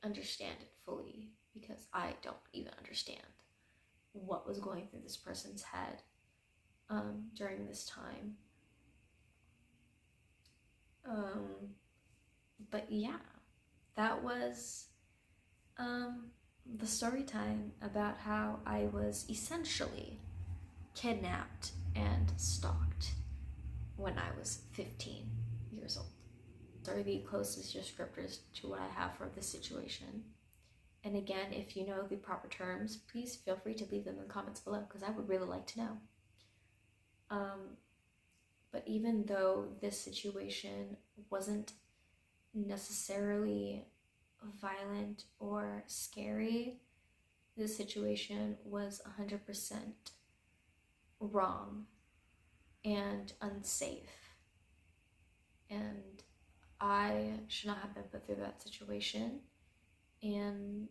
understand it fully, because I don't even understand what was going through this person's head during this time. But yeah, that was the story time about how I was essentially kidnapped and stalked when I was 15 years old. Those are the closest descriptors to what I have for the situation. And again, if you know the proper terms, please feel free to leave them in the comments below, because I would really like to know. But even though this situation wasn't necessarily violent or scary, this situation was 100% wrong and unsafe. And I should not have been put through that situation. And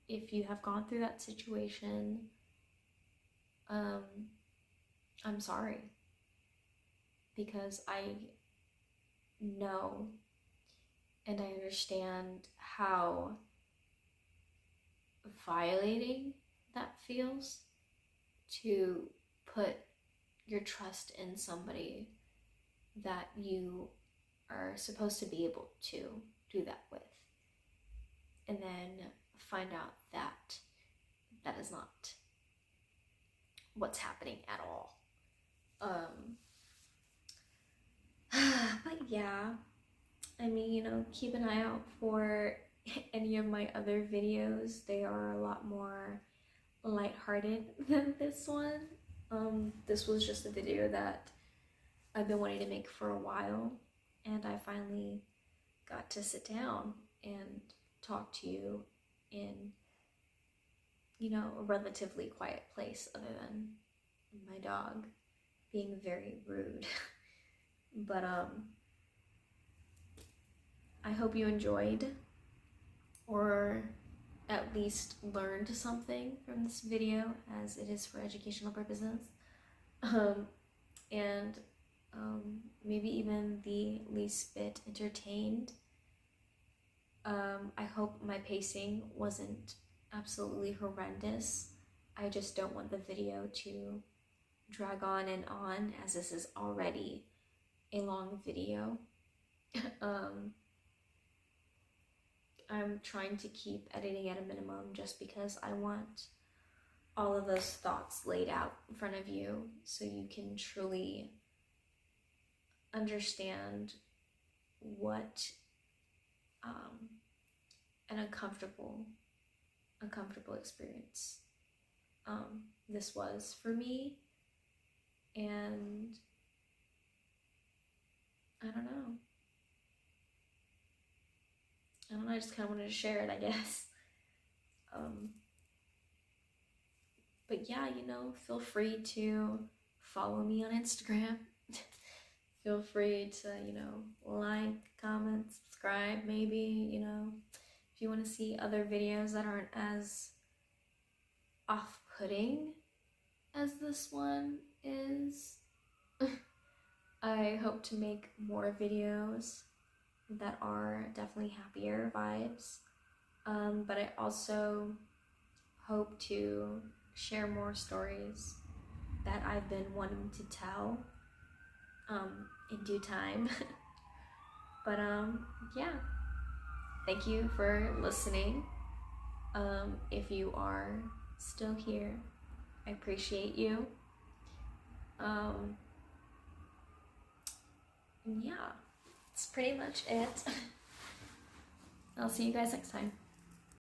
if you have gone through that situation, I'm sorry, because I know and I understand how violating that feels, to put your trust in somebody that you are supposed to be able to do that with, and then find out that that is not what's happening at all. But yeah, I mean, you know, keep an eye out for any of my other videos. They are a lot more lighthearted than this one. This was just a video that I've been wanting to make for a while, and I finally got to sit down and talk to you in, you know, a relatively quiet place, other than my dog being very rude. But I hope you enjoyed, or at least learned something from this video, as it is for educational purposes. And maybe even the least bit entertained. I hope my pacing wasn't absolutely horrendous. I just don't want the video to drag on and on, as this is already a long video. I'm trying to keep editing at a minimum, just because I want all of those thoughts laid out in front of you, so you can truly understand what an uncomfortable experience this was for me. And I don't know, I just kind of wanted to share it, I guess. But yeah, you know, feel free to follow me on Instagram. Feel free to, you know, like, comment, subscribe, maybe, you know, if you want to see other videos that aren't as off-putting as this one is. I hope to make more videos that are definitely happier vibes, but I also hope to share more stories that I've been wanting to tell in due time. But yeah, thank you for listening. If you are still here, I appreciate you. Yeah, that's pretty much it. I'll see you guys next time.